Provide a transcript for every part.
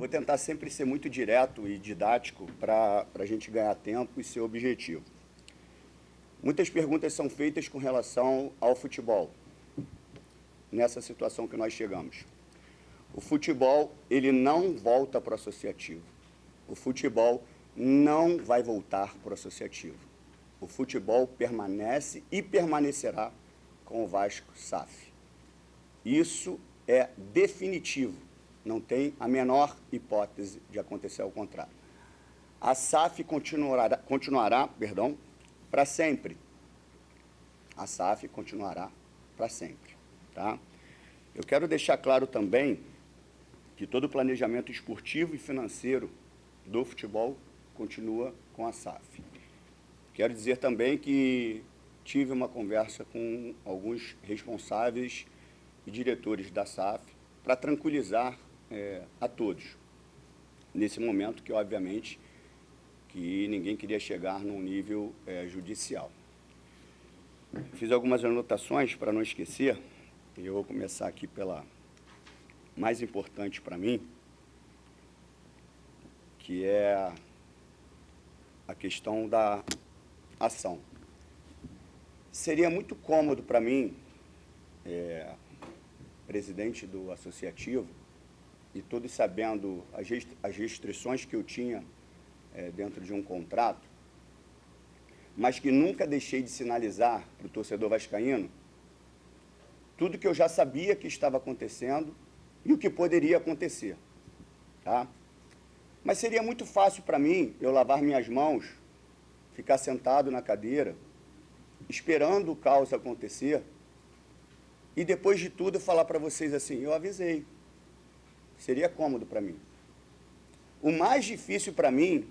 tentar sempre ser muito direto e didático para a gente ganhar tempo e ser objetivo. Muitas perguntas são feitas com relação ao futebol, nessa situação que nós chegamos. O futebol, ele não volta para o associativo. O futebol não vai voltar para o associativo. O futebol permanece e permanecerá com o Vasco SAF. Isso é definitivo, não tem a menor hipótese de acontecer ao contrário. A SAF continuará para sempre. A SAF continuará para sempre. Tá? Eu quero deixar claro também que todo o planejamento esportivo e financeiro do futebol continua com a SAF. Quero dizer também que tive uma conversa com alguns responsáveis e diretores da SAF para tranquilizar a todos, nesse momento que, obviamente, que ninguém queria chegar num nível judicial. Fiz algumas anotações para não esquecer, e eu vou começar aqui pela mais importante para mim, que é a questão da ação. Seria muito cômodo para mim, presidente do associativo, e todos sabendo as restrições que eu tinha dentro de um contrato, mas que nunca deixei de sinalizar para o torcedor vascaíno tudo que eu já sabia que estava acontecendo e o que poderia acontecer. Tá? Mas seria muito fácil para mim eu lavar minhas mãos, ficar sentado na cadeira, esperando o caos acontecer, e depois de tudo falar para vocês assim, eu avisei. Seria cômodo para mim. O mais difícil para mim,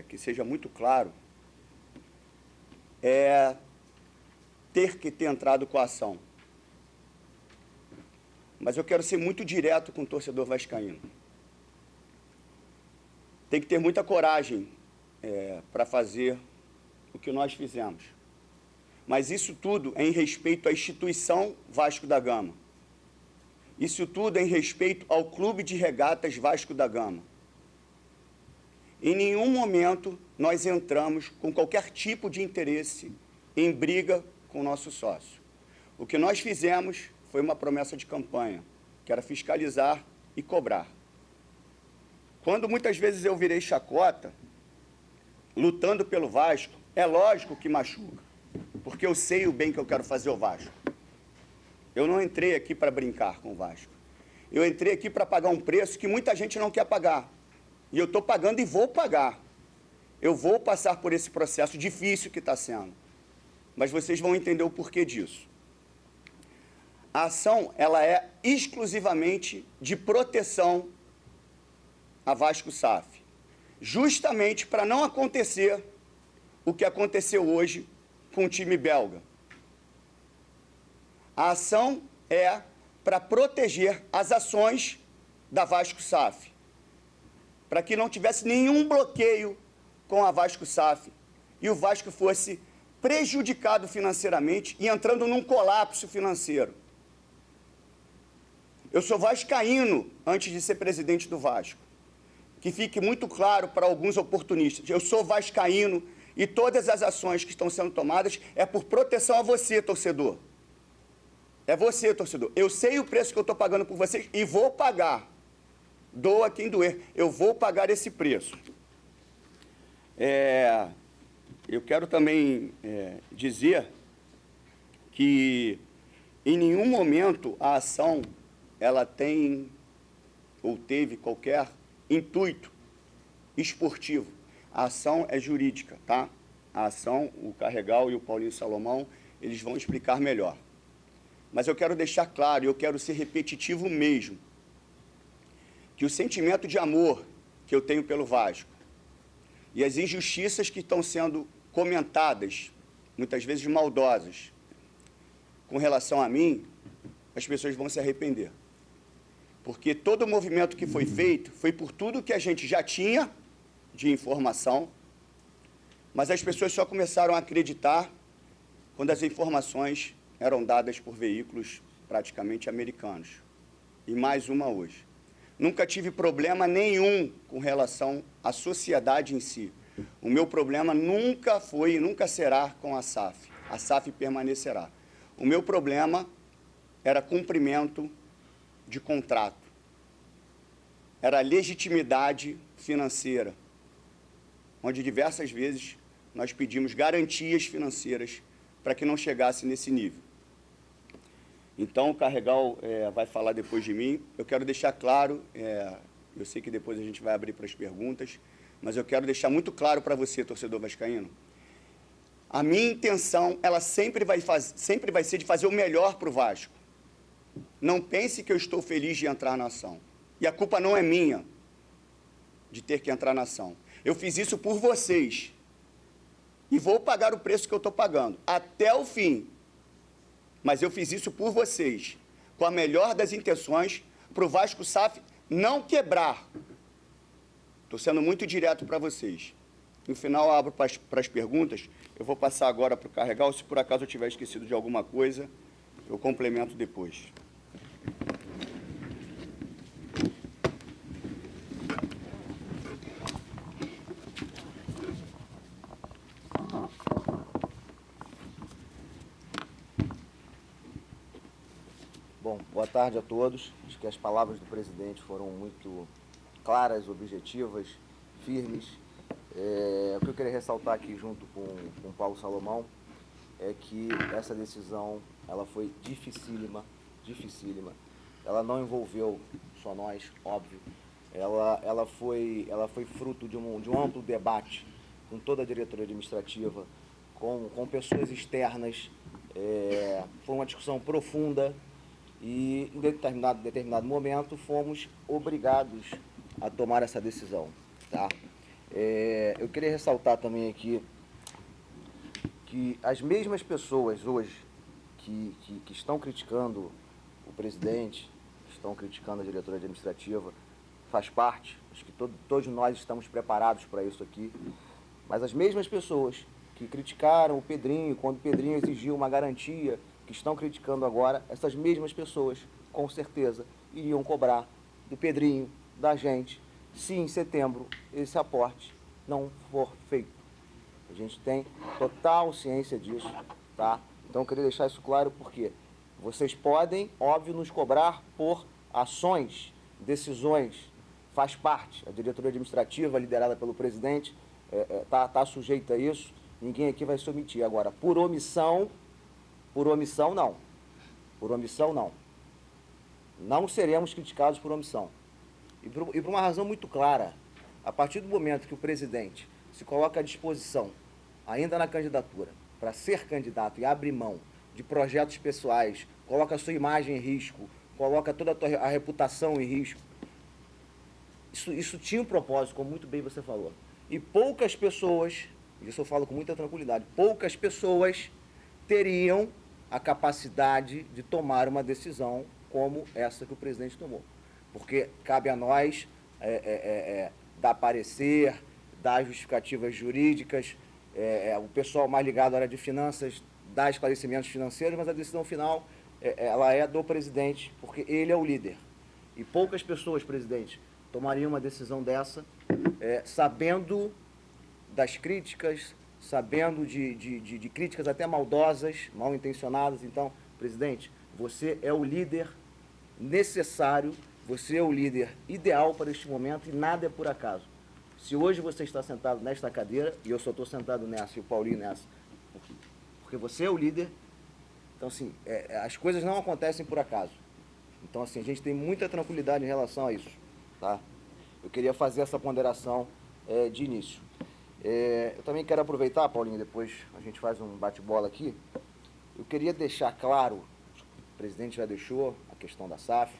que seja muito claro, é ter que ter entrado com a ação. Mas eu quero ser muito direto com o torcedor vascaíno. Tem que ter muita coragem para fazer o que nós fizemos. Mas isso tudo é em respeito à instituição Vasco da Gama. Isso tudo é em respeito ao Clube de Regatas Vasco da Gama. Em nenhum momento nós entramos com qualquer tipo de interesse em briga com o nosso sócio. O que nós fizemos foi uma promessa de campanha, que era fiscalizar e cobrar. Quando muitas vezes eu virei chacota, lutando pelo Vasco, é lógico que machuca, porque eu sei o bem que eu quero fazer ao Vasco. Eu não entrei aqui para brincar com o Vasco. Eu entrei aqui para pagar um preço que muita gente não quer pagar. E eu estou pagando e vou pagar. Eu vou passar por esse processo difícil que está sendo. Mas vocês vão entender o porquê disso. A ação, ela é exclusivamente de proteção a Vasco SAF. Justamente para não acontecer o que aconteceu hoje com o time belga. A ação é para proteger as ações da Vasco SAF, para que não tivesse nenhum bloqueio com a Vasco SAF e o Vasco fosse prejudicado financeiramente e entrando num colapso financeiro. Eu sou vascaíno antes de ser presidente do Vasco. Que fique muito claro para alguns oportunistas. Eu sou vascaíno e todas as ações que estão sendo tomadas é por proteção a você, torcedor. É você, torcedor. Eu sei o preço que eu estou pagando por vocês e vou pagar. Doa quem doer. Eu vou pagar esse preço. Eu quero também dizer que em nenhum momento a ação ela tem ou teve qualquer intuito esportivo. A ação é jurídica, tá? A ação, o Carregal e o Paulinho Salomão, eles vão explicar melhor. Mas eu quero deixar claro, e eu quero ser repetitivo mesmo, que o sentimento de amor que eu tenho pelo Vasco e as injustiças que estão sendo comentadas, muitas vezes maldosas, com relação a mim, as pessoas vão se arrepender. Porque todo o movimento que foi feito foi por tudo que a gente já tinha de informação, mas as pessoas só começaram a acreditar quando as informações eram dadas por veículos praticamente americanos. E mais uma hoje. Nunca tive problema nenhum com relação à sociedade em si. O meu problema nunca foi e nunca será com a SAF. A SAF permanecerá. O meu problema era cumprimento de contrato. Era legitimidade financeira, onde diversas vezes nós pedimos garantias financeiras para que não chegasse nesse nível. Então, o Carregal vai falar depois de mim. Eu quero deixar claro, eu sei que depois a gente vai abrir para as perguntas, mas eu quero deixar muito claro para você, torcedor vascaíno, a minha intenção, ela sempre vai ser de fazer o melhor para o Vasco. Não pense que eu estou feliz de entrar na ação. E a culpa não é minha de ter que entrar na ação. Eu fiz isso por vocês. E vou pagar o preço que eu estou pagando, até o fim. Mas eu fiz isso por vocês, com a melhor das intenções, para o Vasco SAF não quebrar. Estou sendo muito direto para vocês. No final, eu abro para as perguntas. Eu vou passar agora para o Carregal. Se por acaso eu tiver esquecido de alguma coisa, eu complemento depois. Bom, boa tarde a todos. Acho que as palavras do presidente foram muito claras, objetivas, firmes. O que eu queria ressaltar aqui junto com o Paulo Salomão é que essa decisão ela foi dificílima. Ela não envolveu só nós, óbvio. Ela foi fruto de um amplo debate com toda a diretoria administrativa, com pessoas externas. Foi uma discussão profunda. E em determinado momento fomos obrigados a tomar essa decisão, tá? Eu queria ressaltar também aqui que as mesmas pessoas hoje que estão criticando o presidente, estão criticando a diretoria administrativa, faz parte, acho que todos nós estamos preparados para isso aqui, mas as mesmas pessoas que criticaram o Pedrinho, quando o Pedrinho exigiu uma garantia, que estão criticando agora, essas mesmas pessoas, com certeza, iriam cobrar do Pedrinho, da gente, se em setembro esse aporte não for feito. A gente tem total ciência disso, tá? Então eu queria deixar isso claro porque vocês podem, óbvio, nos cobrar por ações, decisões, faz parte. A diretoria administrativa, liderada pelo presidente, tá sujeita a isso, ninguém aqui vai se omitir. Agora, por omissão, não. Por omissão, não. Não seremos criticados por omissão. E por uma razão muito clara. A partir do momento que o presidente se coloca à disposição, ainda na candidatura, para ser candidato e abre mão de projetos pessoais, coloca a sua imagem em risco, coloca toda a reputação em risco, isso tinha um propósito, como muito bem você falou. E poucas pessoas, isso eu falo com muita tranquilidade, poucas pessoas teriam a capacidade de tomar uma decisão como essa que o presidente tomou. Porque cabe a nós dar parecer, dar justificativas jurídicas, o pessoal mais ligado à área de finanças dar esclarecimentos financeiros, mas a decisão final ela é do presidente, porque ele é o líder. E poucas pessoas, presidente, tomariam uma decisão dessa, sabendo das críticas, sabendo de críticas até maldosas, mal intencionadas. Então, presidente, você é o líder necessário, você é o líder ideal para este momento e nada é por acaso. Se hoje você está sentado nesta cadeira, e eu só estou sentado nessa e o Paulinho nessa, porque você é o líder, então, assim, as coisas não acontecem por acaso. Então, assim, a gente tem muita tranquilidade em relação a isso, tá? Eu queria fazer essa ponderação de início. Eu também quero aproveitar, Paulinho, depois a gente faz um bate-bola aqui. Eu queria deixar claro, o presidente já deixou a questão da SAF,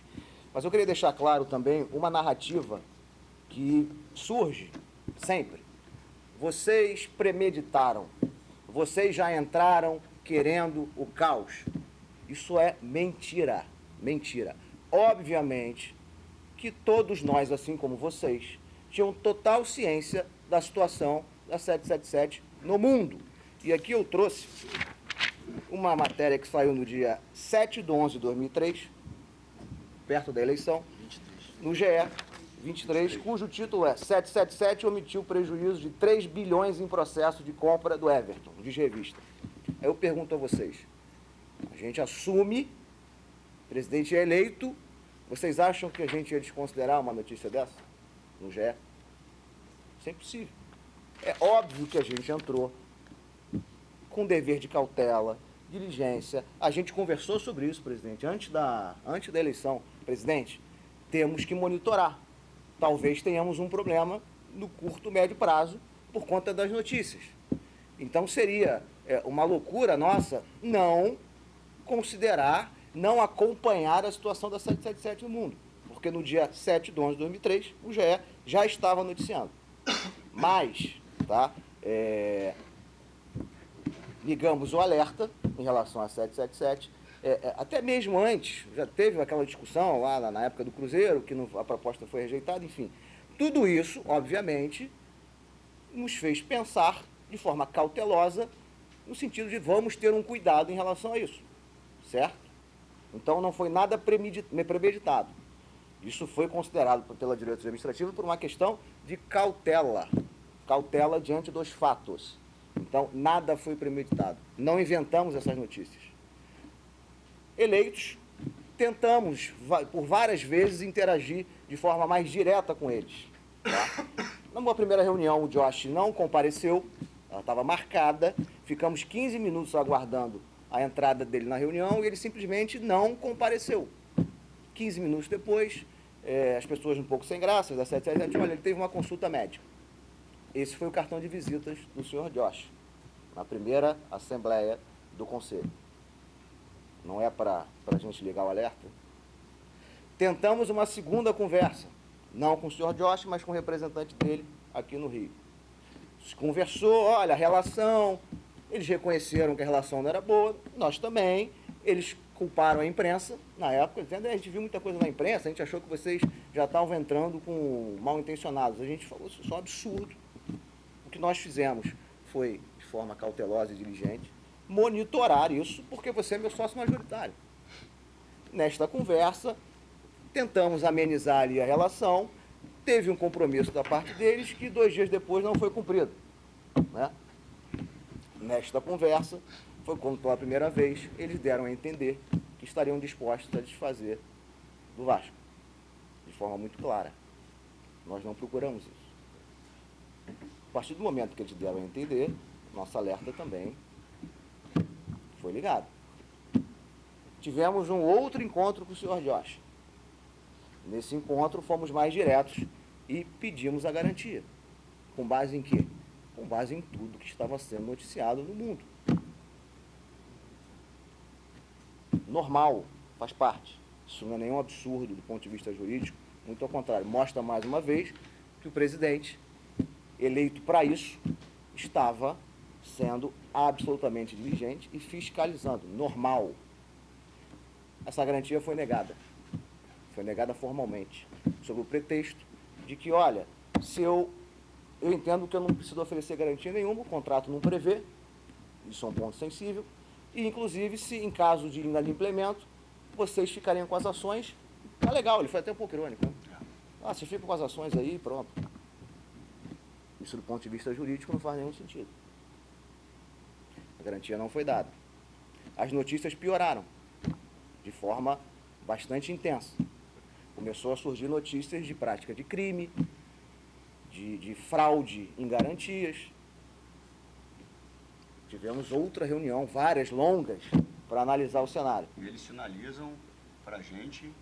mas eu queria deixar claro também uma narrativa que surge sempre. Vocês premeditaram, vocês já entraram querendo o caos. Isso é mentira, mentira. Obviamente que todos nós, assim como vocês, tinham total ciência da situação da 777 no mundo. E aqui eu trouxe uma matéria que saiu no dia 7/11/2003, perto da eleição. no GE 23, cujo título é 777 omitiu prejuízo de 3 bilhões em processo de compra do Everton, diz revista. Aí eu pergunto a vocês, a gente assume, o presidente é eleito, vocês acham que a gente ia desconsiderar uma notícia dessa no GE? Isso é impossível. É óbvio que a gente entrou com dever de cautela, diligência. A gente conversou sobre isso, presidente, antes da eleição. Presidente, temos que monitorar. Talvez tenhamos um problema no curto, médio prazo por conta das notícias. Então seria uma loucura nossa não considerar, não acompanhar a situação da 777 no mundo. Porque no dia 7 de 11 de 2003, o GE já estava noticiando. Mas, tá, ligamos o alerta em relação a 777, até mesmo antes, já teve aquela discussão lá na época do Cruzeiro, que a proposta foi rejeitada, enfim. Tudo isso, obviamente, nos fez pensar de forma cautelosa, no sentido de vamos ter um cuidado em relação a isso, certo? Então não foi nada premeditado. Isso foi considerado pela diretoria administrativa por uma questão de cautela, cautela diante dos fatos. Então, nada foi premeditado. Não inventamos essas notícias. Eleitos, tentamos, por várias vezes, interagir de forma mais direta com eles. Tá? Numa primeira reunião, o Josh não compareceu, ela estava marcada, ficamos 15 minutos aguardando a entrada dele na reunião e ele simplesmente não compareceu. 15 minutos depois, as pessoas um pouco sem graça, da 777, olha, ele teve uma consulta médica. Esse foi o cartão de visitas do senhor Josh, na primeira assembleia do Conselho. Não é para a gente ligar o alerta? Tentamos uma segunda conversa, não com o senhor Josh, mas com o representante dele aqui no Rio. Se conversou, olha, a relação, eles reconheceram que a relação não era boa, nós também, eles culparam a imprensa, na época, dizendo, a gente viu muita coisa na imprensa, a gente achou que vocês já estavam entrando com mal intencionados. A gente falou, isso é um absurdo. O que nós fizemos foi, de forma cautelosa e diligente, monitorar isso, porque você é meu sócio majoritário. Nesta conversa, tentamos amenizar ali a relação, teve um compromisso da parte deles que 2 dias depois não foi cumprido. Né? Nesta conversa, foi quando pela primeira vez eles deram a entender que estariam dispostos a desfazer do Vasco, de forma muito clara. Nós não procuramos isso. A partir do momento que eles deram a entender, nosso alerta também foi ligado. Tivemos um outro encontro com o senhor Josh. Nesse encontro, fomos mais diretos e pedimos a garantia. Com base em quê? Com base em tudo que estava sendo noticiado no mundo. Normal, faz parte. Isso não é nenhum absurdo do ponto de vista jurídico, muito ao contrário, mostra mais uma vez que o presidente, eleito para isso, estava sendo absolutamente diligente e fiscalizando, normal. Essa garantia foi negada formalmente, sob o pretexto de que, olha, se eu entendo que eu não preciso oferecer garantia nenhuma, o contrato não prevê, isso é um ponto sensível, e, inclusive, se em caso de inadimplemento, vocês ficariam com as ações, tá legal, ele foi até um pouco irônico, né? Vocês ficam com as ações aí, pronto. Isso, do ponto de vista jurídico, não faz nenhum sentido. A garantia não foi dada. As notícias pioraram, de forma bastante intensa. Começou a surgir notícias de prática de crime, de fraude em garantias. Tivemos outra reunião, várias, longas, para analisar o cenário. E eles sinalizam para a gente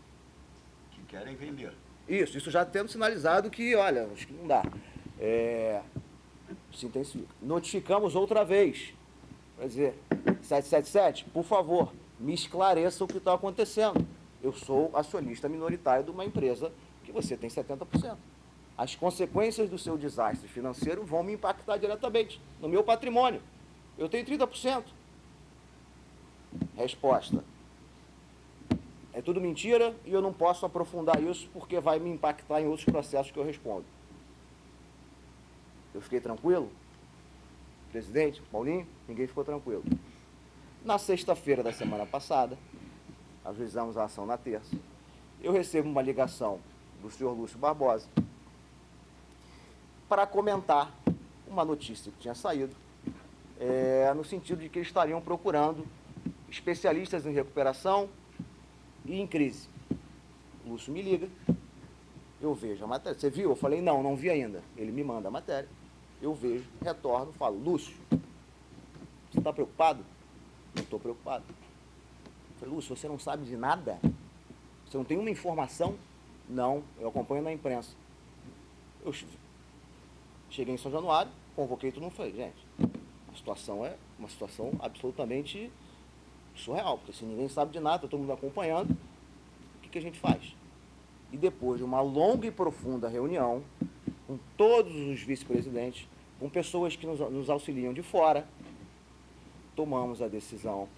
que querem vender. Isso já temos sinalizado que, olha, acho que não dá. Se intensifica. Notificamos outra vez. Quer dizer, 777, por favor, me esclareça o que está acontecendo. Eu sou acionista minoritário de uma empresa que você tem 70%. As consequências do seu desastre financeiro vão me impactar diretamente no meu patrimônio. Eu tenho 30%. Resposta. É tudo mentira e eu não posso aprofundar isso porque vai me impactar em outros processos que eu respondo. Eu fiquei tranquilo? Presidente, Paulinho, ninguém ficou tranquilo. Na sexta-feira da semana passada, ajuizamos a ação na terça, eu recebo uma ligação do senhor Lúcio Barbosa, para comentar uma notícia que tinha saído, no sentido de que eles estariam procurando especialistas em recuperação e em crise. O Lúcio me liga, eu vejo a matéria. Você viu? Eu falei, não vi ainda. Ele me manda a matéria, eu vejo, retorno, falo, Lúcio, você está preocupado? Não estou preocupado. Eu falei, Lúcio, você não sabe de nada? Você não tem uma informação? Não, eu acompanho na imprensa. Eu cheguei em São Januário, convoquei todo mundo e falei, gente, a situação é uma situação absolutamente surreal, porque se ninguém sabe de nada, está todo mundo acompanhando, o que a gente faz? E depois de uma longa e profunda reunião, com todos os vice-presidentes, com pessoas que nos auxiliam de fora, tomamos a decisão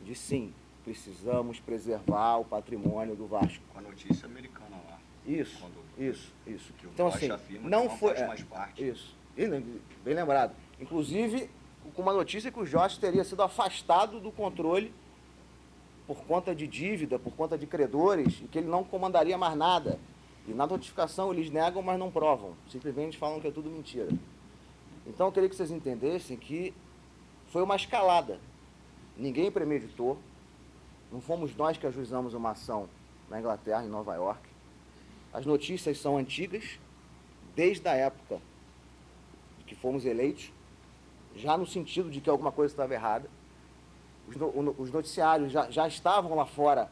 de sim, precisamos preservar o patrimônio do Vasco. Com a notícia americana lá. Isso. Que o Então, Rocha assim, afirma não que foi faz mais parte. Isso. E, bem lembrado. Inclusive, com uma notícia que o Jorge teria sido afastado do controle por conta de dívida, por conta de credores, e que ele não comandaria mais nada. E na notificação eles negam, mas não provam. Simplesmente falam que é tudo mentira. Então eu queria que vocês entendessem que foi uma escalada. Ninguém premeditou. Não fomos nós que ajuizamos uma ação na Inglaterra, em Nova York. As notícias são antigas, desde a época que fomos eleitos, já no sentido de que alguma coisa estava errada. Os noticiários já estavam lá fora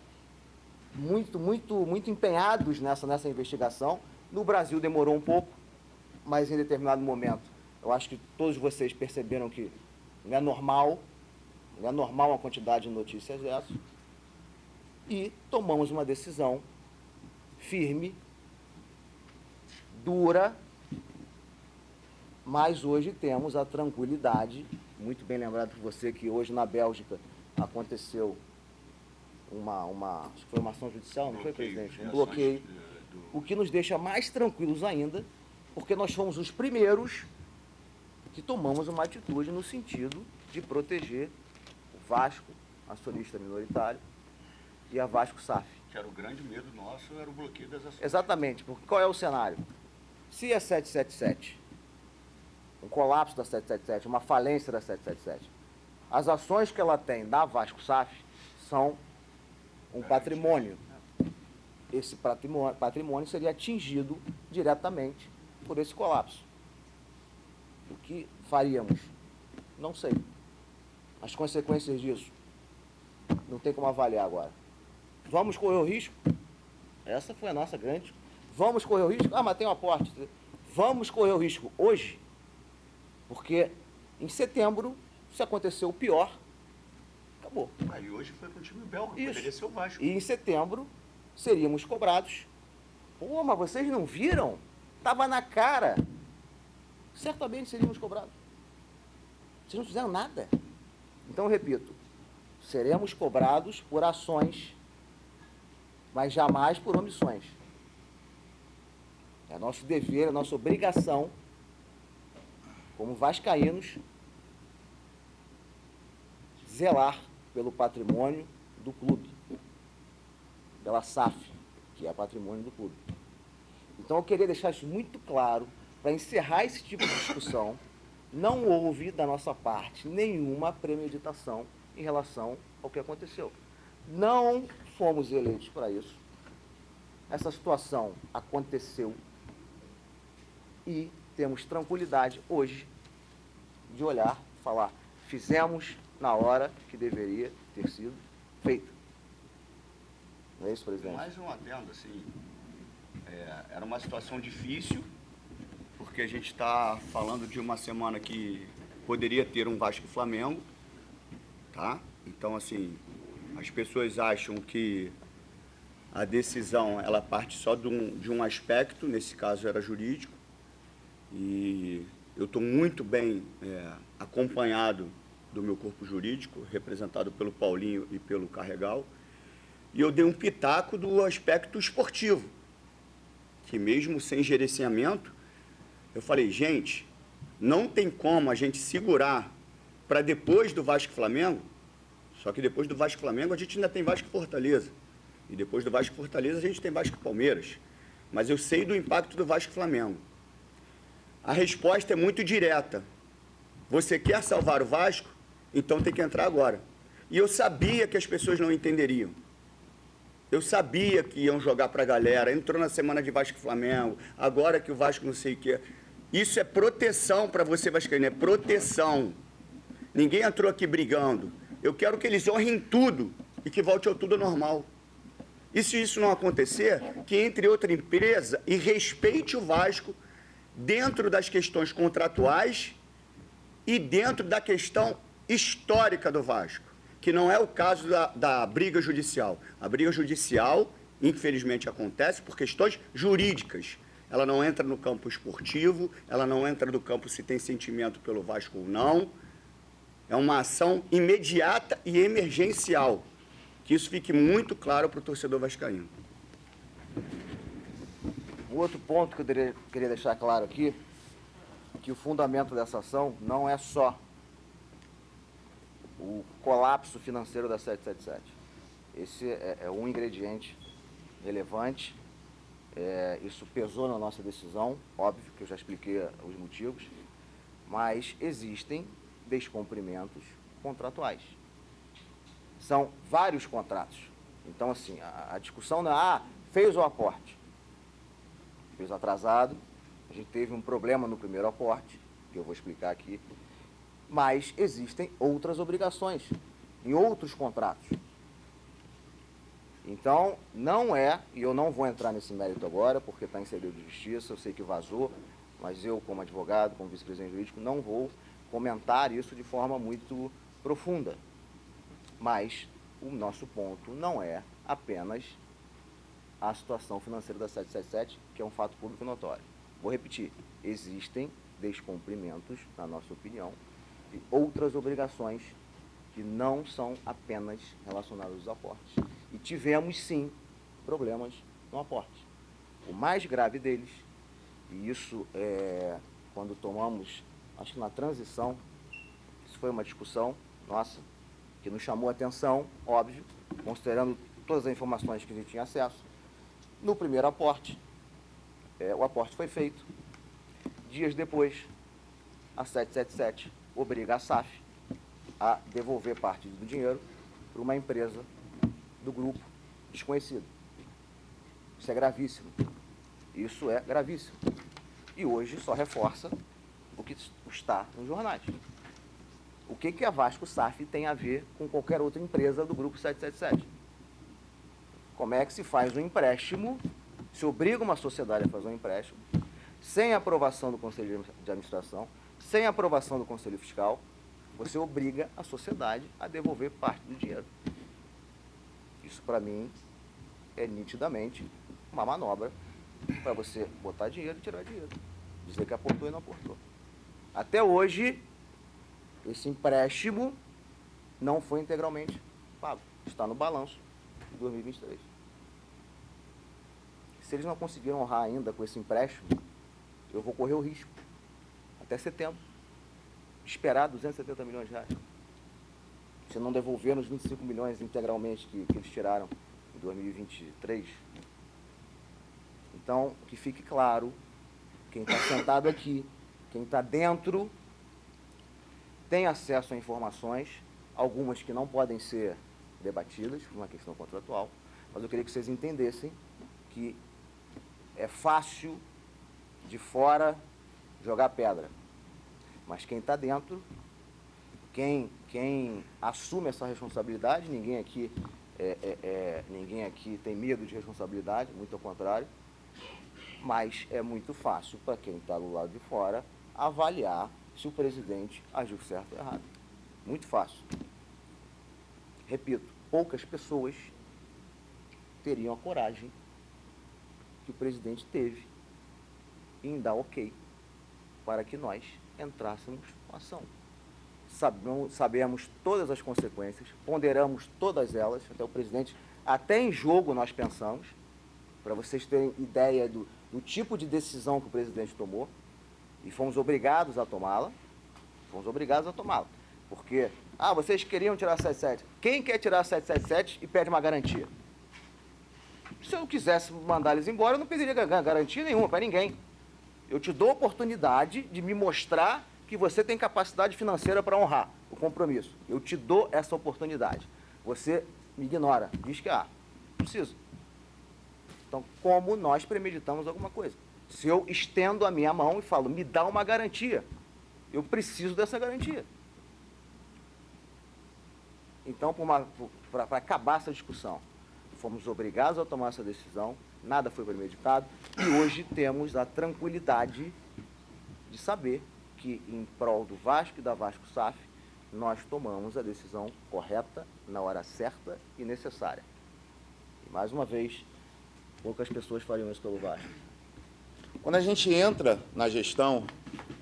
muito empenhados nessa investigação. No Brasil demorou um pouco, mas em determinado momento, eu acho que todos vocês perceberam que não é normal a quantidade de notícias dessas. E tomamos uma decisão firme, dura, mas hoje temos a tranquilidade, muito bem lembrado por você, que hoje na Bélgica aconteceu acho que foi uma ação judicial, não foi, presidente? Um bloqueio, o que nos deixa mais tranquilos ainda, porque nós fomos os primeiros que tomamos uma atitude no sentido de proteger o Vasco, acionista minoritário, e a Vasco SAF. Que era o grande medo nosso, era o bloqueio das ações. Exatamente, porque qual é o cenário? Se a 777, um colapso da 777, uma falência da 777, as ações que ela tem da Vasco SAF são um patrimônio. Esse patrimônio seria atingido diretamente por esse colapso. O que faríamos? Não sei. As consequências disso não tem como avaliar agora. Vamos correr o risco? Essa foi a nossa grande. Vamos correr o risco? Ah, mas tem um aporte. Vamos correr o risco hoje, porque em setembro, se acontecer o pior, acabou. Aí hoje foi com o time belga, Isso. poderia ser o Vasco. E em setembro seríamos cobrados. Pô, mas vocês não viram? Estava na cara. Certamente seríamos cobrados. Vocês não fizeram nada. Então, eu repito, seremos cobrados por ações, mas jamais por omissões. É nosso dever, é nossa obrigação, como vascaínos, zelar pelo patrimônio do clube, pela SAF, que é patrimônio do clube. Então, eu queria deixar isso muito claro, para encerrar esse tipo de discussão. Não houve, da nossa parte, nenhuma premeditação em relação ao que aconteceu. Não fomos eleitos para isso. Essa situação aconteceu e temos tranquilidade hoje de olhar e falar, fizemos na hora que deveria ter sido feito. Não é isso, presidente? Mais um adendo, assim, era uma situação difícil, porque a gente está falando de uma semana que poderia ter um Vasco e Flamengo, tá? Então, assim, as pessoas acham que a decisão, ela parte só de um aspecto, nesse caso era jurídico, e eu estou muito bem acompanhado do meu corpo jurídico, representado pelo Paulinho e pelo Carregal, e eu dei um pitaco do aspecto esportivo, que mesmo sem gerenciamento, eu falei, gente, não tem como a gente segurar para depois do Vasco e Flamengo, só que depois do Vasco e Flamengo a gente ainda tem Vasco e Fortaleza. E depois do Vasco e Fortaleza a gente tem Vasco e Palmeiras. mas eu sei do impacto do Vasco e Flamengo. A resposta é muito direta. Você quer salvar o Vasco? Então tem que entrar agora. E eu sabia que as pessoas não entenderiam. Eu sabia que iam jogar para a galera. Entrou na semana de Vasco e Flamengo, agora que o Vasco não sei o quê. Isso é proteção para você, vascaíno, é proteção. Ninguém entrou aqui brigando. Eu quero que eles honrem tudo e que volte ao tudo normal. E se isso não acontecer, que entre outra empresa e respeite o Vasco dentro das questões contratuais e dentro da questão histórica do Vasco, que não é o caso da briga judicial. A briga judicial, infelizmente, acontece por questões jurídicas. Ela não entra no campo esportivo, ela não entra no campo se tem sentimento pelo Vasco ou não. É uma ação imediata e emergencial. Que isso fique muito claro para o torcedor vascaíno. Um outro ponto que eu queria deixar claro aqui, que o fundamento dessa ação não é só o colapso financeiro da 777. Esse é um ingrediente relevante, isso pesou na nossa decisão, óbvio que eu já expliquei os motivos, mas existem descumprimentos contratuais. São vários contratos. Então, assim, a discussão não é, fez o aporte. Fez atrasado, a gente teve um problema no primeiro aporte, que eu vou explicar aqui, mas existem outras obrigações em outros contratos. Então, não é, e eu não vou entrar nesse mérito agora, porque está em segredo de justiça, eu sei que vazou, mas eu, como advogado, como vice-presidente jurídico, não vou comentar isso de forma muito profunda. Mas o nosso ponto não é apenas a situação financeira da 777, que é um fato público notório. Vou repetir, existem descumprimentos, na nossa opinião, e outras obrigações que não são apenas relacionadas aos aportes. E tivemos, sim, problemas no aporte. O mais grave deles, e isso quando tomamos, acho que na transição, isso foi uma discussão nossa, que nos chamou a atenção, óbvio, considerando todas as informações que a gente tinha acesso. No primeiro aporte, o aporte foi feito. Dias depois, a 777 obriga a SAF a devolver parte do dinheiro para uma empresa do grupo desconhecido. Isso é gravíssimo. Isso é gravíssimo. E hoje só reforça o que está nos jornais. O que a Vasco SAF tem a ver com qualquer outra empresa do grupo 777? Como é que se faz um empréstimo, se obriga uma sociedade a fazer um empréstimo, sem aprovação do Conselho de Administração, sem aprovação do Conselho Fiscal, você obriga a sociedade a devolver parte do dinheiro. Isso, para mim, é nitidamente uma manobra para você botar dinheiro e tirar dinheiro. Dizer que aportou e não aportou. Até hoje, esse empréstimo não foi integralmente pago. Está no balanço de 2023. Se eles não conseguiram honrar ainda com esse empréstimo, eu vou correr o risco, até setembro, de esperar 270 milhões de reais. Se não devolver os 25 milhões integralmente que eles tiraram em 2023. Então, que fique claro, quem está sentado aqui, quem está dentro, tem acesso a informações, algumas que não podem ser debatidas, por uma questão contratual, mas eu queria que vocês entendessem que é fácil de fora jogar pedra, mas quem está dentro, quem assume essa responsabilidade, ninguém aqui tem medo de responsabilidade, muito ao contrário, mas é muito fácil para quem está do lado de fora avaliar se o presidente agiu certo ou errado. Muito fácil. Repito, poucas pessoas teriam a coragem que o presidente teve em dar ok para que nós entrássemos com ação. Sabemos todas as consequências, ponderamos todas elas, até o presidente, até em jogo nós pensamos, para vocês terem ideia do tipo de decisão que o presidente tomou, e fomos obrigados a tomá-la, porque, vocês queriam tirar a 777, quem quer tirar a 777 e pede uma garantia? Se eu quisesse mandar eles embora, eu não pediria garantia nenhuma para ninguém. Eu te dou a oportunidade de me mostrar que você tem capacidade financeira para honrar o compromisso. Eu te dou essa oportunidade. Você me ignora, diz que não preciso. Então, como nós premeditamos alguma coisa? Se eu estendo a minha mão e falo, me dá uma garantia, eu preciso dessa garantia. Então, para acabar essa discussão, fomos obrigados a tomar essa decisão, nada foi premeditado, e hoje temos a tranquilidade de saber que, em prol do Vasco e da Vasco SAF, nós tomamos a decisão correta, na hora certa e necessária. E, mais uma vez, poucas pessoas fariam isso pelo Vasco. Quando a gente entra na gestão,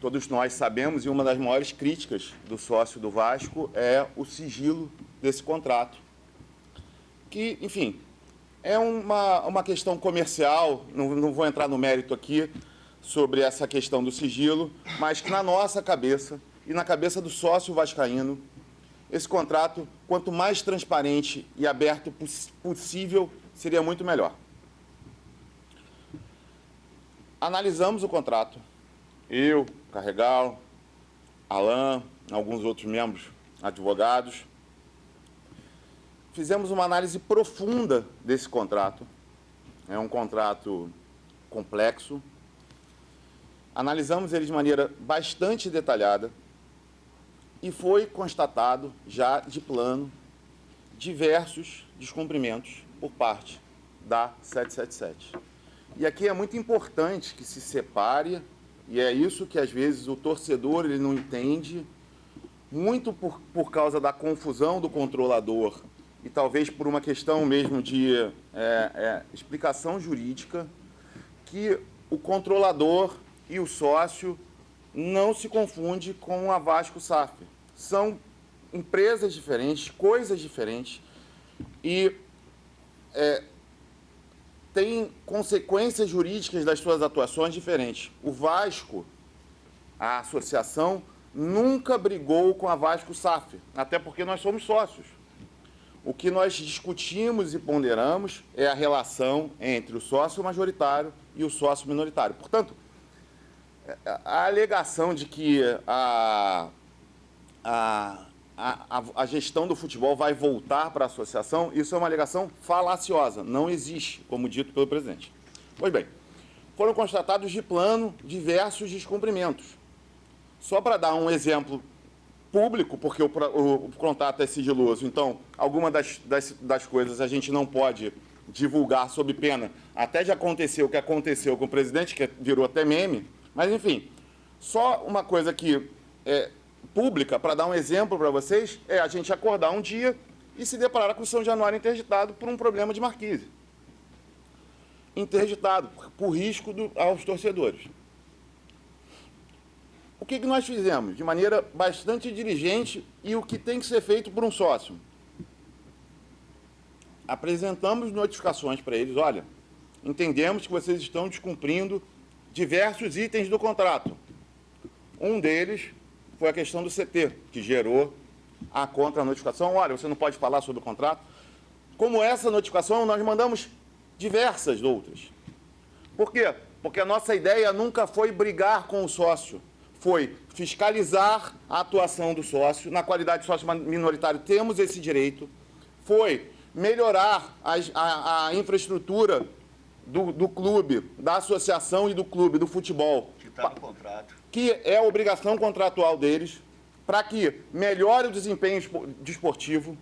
todos nós sabemos, e uma das maiores críticas do sócio do Vasco é o sigilo desse contrato. Que, enfim, é uma questão comercial, não vou entrar no mérito aqui sobre essa questão do sigilo, mas que na nossa cabeça e na cabeça do sócio vascaíno, esse contrato, quanto mais transparente e aberto possível, seria muito melhor. Analisamos o contrato, eu, Carregal, Alain, alguns outros membros, advogados, fizemos uma análise profunda desse contrato. É um contrato complexo. Analisamos ele de maneira bastante detalhada e foi constatado, já de plano, diversos descumprimentos por parte da 777. E aqui é muito importante que se separe, e é isso que às vezes o torcedor ele não entende, muito por causa da confusão do controlador e talvez por uma questão mesmo de explicação jurídica, que o controlador e o sócio não se confunde com a Vasco SAF. São empresas diferentes, coisas diferentes e tem consequências jurídicas das suas atuações diferentes. O Vasco, a associação, nunca brigou com a Vasco SAF, até porque nós somos sócios. O que nós discutimos e ponderamos é a relação entre o sócio majoritário e o sócio minoritário. Portanto, a alegação de que a gestão do futebol vai voltar para a associação, isso é uma alegação falaciosa, não existe, como dito pelo presidente. Pois bem, foram constatados de plano diversos descumprimentos. Só para dar um exemplo público, porque o contrato é sigiloso, então, alguma das coisas a gente não pode divulgar sob pena, até de acontecer o que aconteceu com o presidente, que virou até meme, mas, enfim, só uma coisa que pública, para dar um exemplo para vocês, é a gente acordar um dia e se deparar com o São Januário interditado por um problema de marquise. Interditado, por risco aos torcedores. O que nós fizemos? De maneira bastante diligente e o que tem que ser feito por um sócio. Apresentamos notificações para eles, olha, entendemos que vocês estão descumprindo diversos itens do contrato. Um deles foi a questão do CT, que gerou a contra-notificação. Olha, você não pode falar sobre o contrato. Como essa notificação, nós mandamos diversas outras. Por quê? Porque a nossa ideia nunca foi brigar com o sócio, foi fiscalizar a atuação do sócio. Na qualidade de sócio minoritário, temos esse direito. Foi melhorar a infraestrutura do clube, da associação e do clube, do futebol. Que está no contrato. Que é a obrigação contratual deles, para que melhore o desempenho desportivo,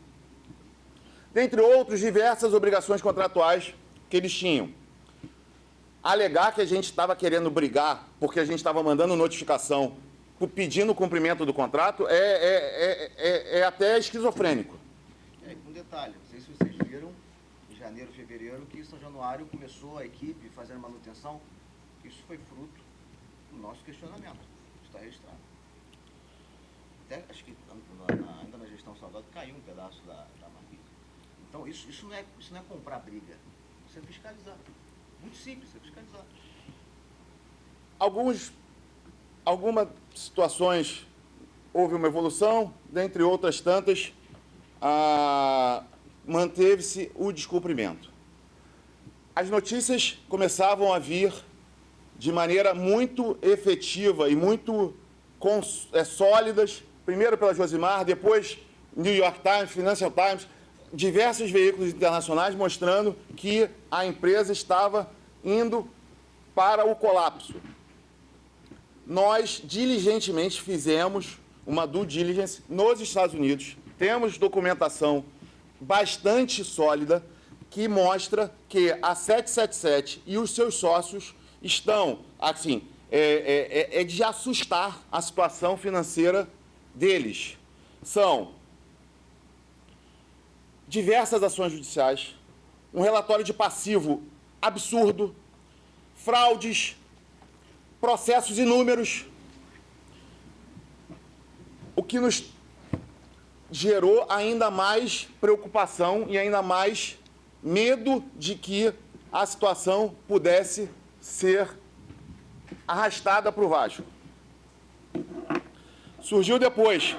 dentre outras diversas obrigações contratuais que eles tinham. Alegar que a gente estava querendo brigar porque a gente estava mandando notificação pedindo o cumprimento do contrato é até esquizofrênico. Um detalhe, não sei se vocês viram, em janeiro, fevereiro, que em São Januário começou a equipe fazendo manutenção. Isso foi fruto do nosso questionamento. Está registrado. Até, acho que ainda na gestão Salgado caiu um pedaço da marquise. Então, isso não é comprar briga. Isso é fiscalizar. Muito simples, é fiscalizar. Algumas situações houve uma evolução, dentre outras tantas, manteve-se o descumprimento. as notícias começavam a vir de maneira muito efetiva e muito sólidas, primeiro pela Josimar, depois New York Times, Financial Times, diversos veículos internacionais mostrando que a empresa estava indo para o colapso. Nós diligentemente fizemos uma due diligence nos Estados Unidos, temos documentação bastante sólida que mostra que a 777 e os seus sócios estão, assim, de assustar a situação financeira deles. São diversas ações judiciais, um relatório de passivo absurdo, fraudes, processos inúmeros, o que nos gerou ainda mais preocupação e ainda mais medo de que a situação pudesse ser arrastada para o Vasco. Surgiu depois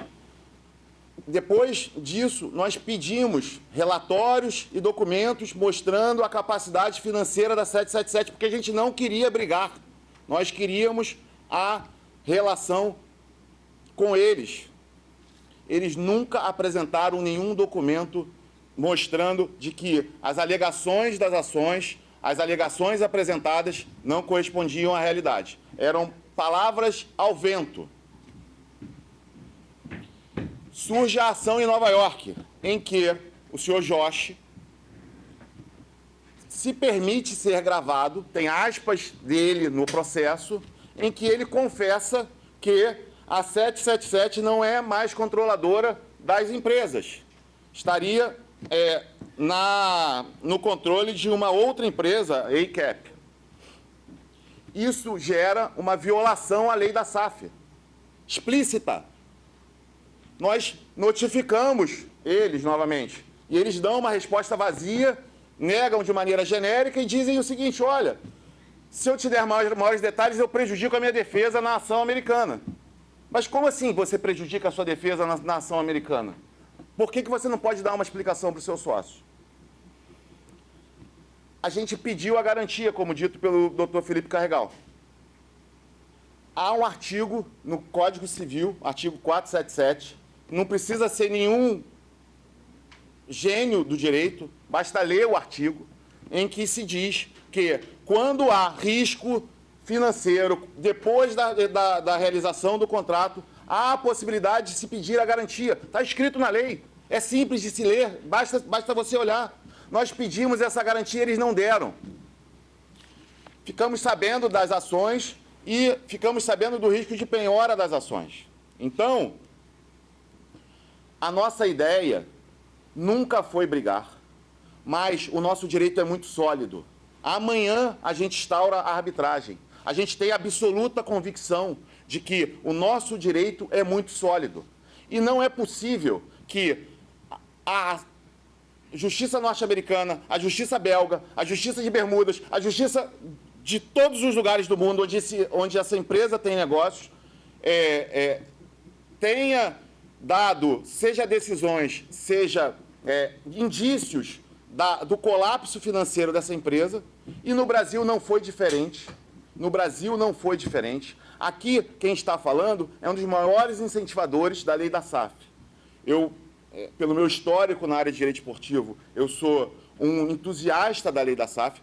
disso, nós pedimos relatórios e documentos mostrando a capacidade financeira da 777, porque a gente não queria brigar. Nós queríamos a relação com eles. Eles nunca apresentaram nenhum documento mostrando de que as alegações das ações, as alegações apresentadas não correspondiam à realidade. Eram palavras ao vento. Surge a ação em Nova York, em que o senhor Josh se permite ser gravado, tem aspas dele no processo, em que ele confessa que a 777 não é mais controladora das empresas. Estaria no controle de uma outra empresa, a ACAP. Isso gera uma violação à lei da SAF, explícita. Nós notificamos eles novamente, e eles dão uma resposta vazia, negam de maneira genérica e dizem o seguinte: olha, se eu te der maiores detalhes, eu prejudico a minha defesa na ação americana. Mas como assim você prejudica a sua defesa na ação americana? Por que você não pode dar uma explicação para o seu sócio? A gente pediu a garantia, como dito pelo Dr. Felipe Carregal. Há um artigo no Código Civil, artigo 477, não precisa ser nenhum gênio do direito, basta ler o artigo, em que se diz que quando há risco financeiro, depois da realização do contrato, há a possibilidade de se pedir a garantia. Está escrito na lei, é simples de se ler, basta você olhar. Nós pedimos essa garantia, eles não deram. Ficamos sabendo das ações e ficamos sabendo do risco de penhora das ações. Então, a nossa ideia nunca foi brigar, mas o nosso direito é muito sólido. Amanhã a gente instaura a arbitragem. A gente tem absoluta convicção de que o nosso direito é muito sólido. E não é possível que a justiça norte-americana, a justiça belga, a justiça de Bermudas, a justiça de todos os lugares do mundo onde essa empresa tem negócios, tenha dado, seja decisões, seja indícios do colapso financeiro dessa empresa, e no Brasil não foi diferente. No Brasil não foi diferente. Aqui, quem está falando é um dos maiores incentivadores da lei da SAF. Pelo meu histórico na área de direito esportivo, eu sou um entusiasta da lei da SAF,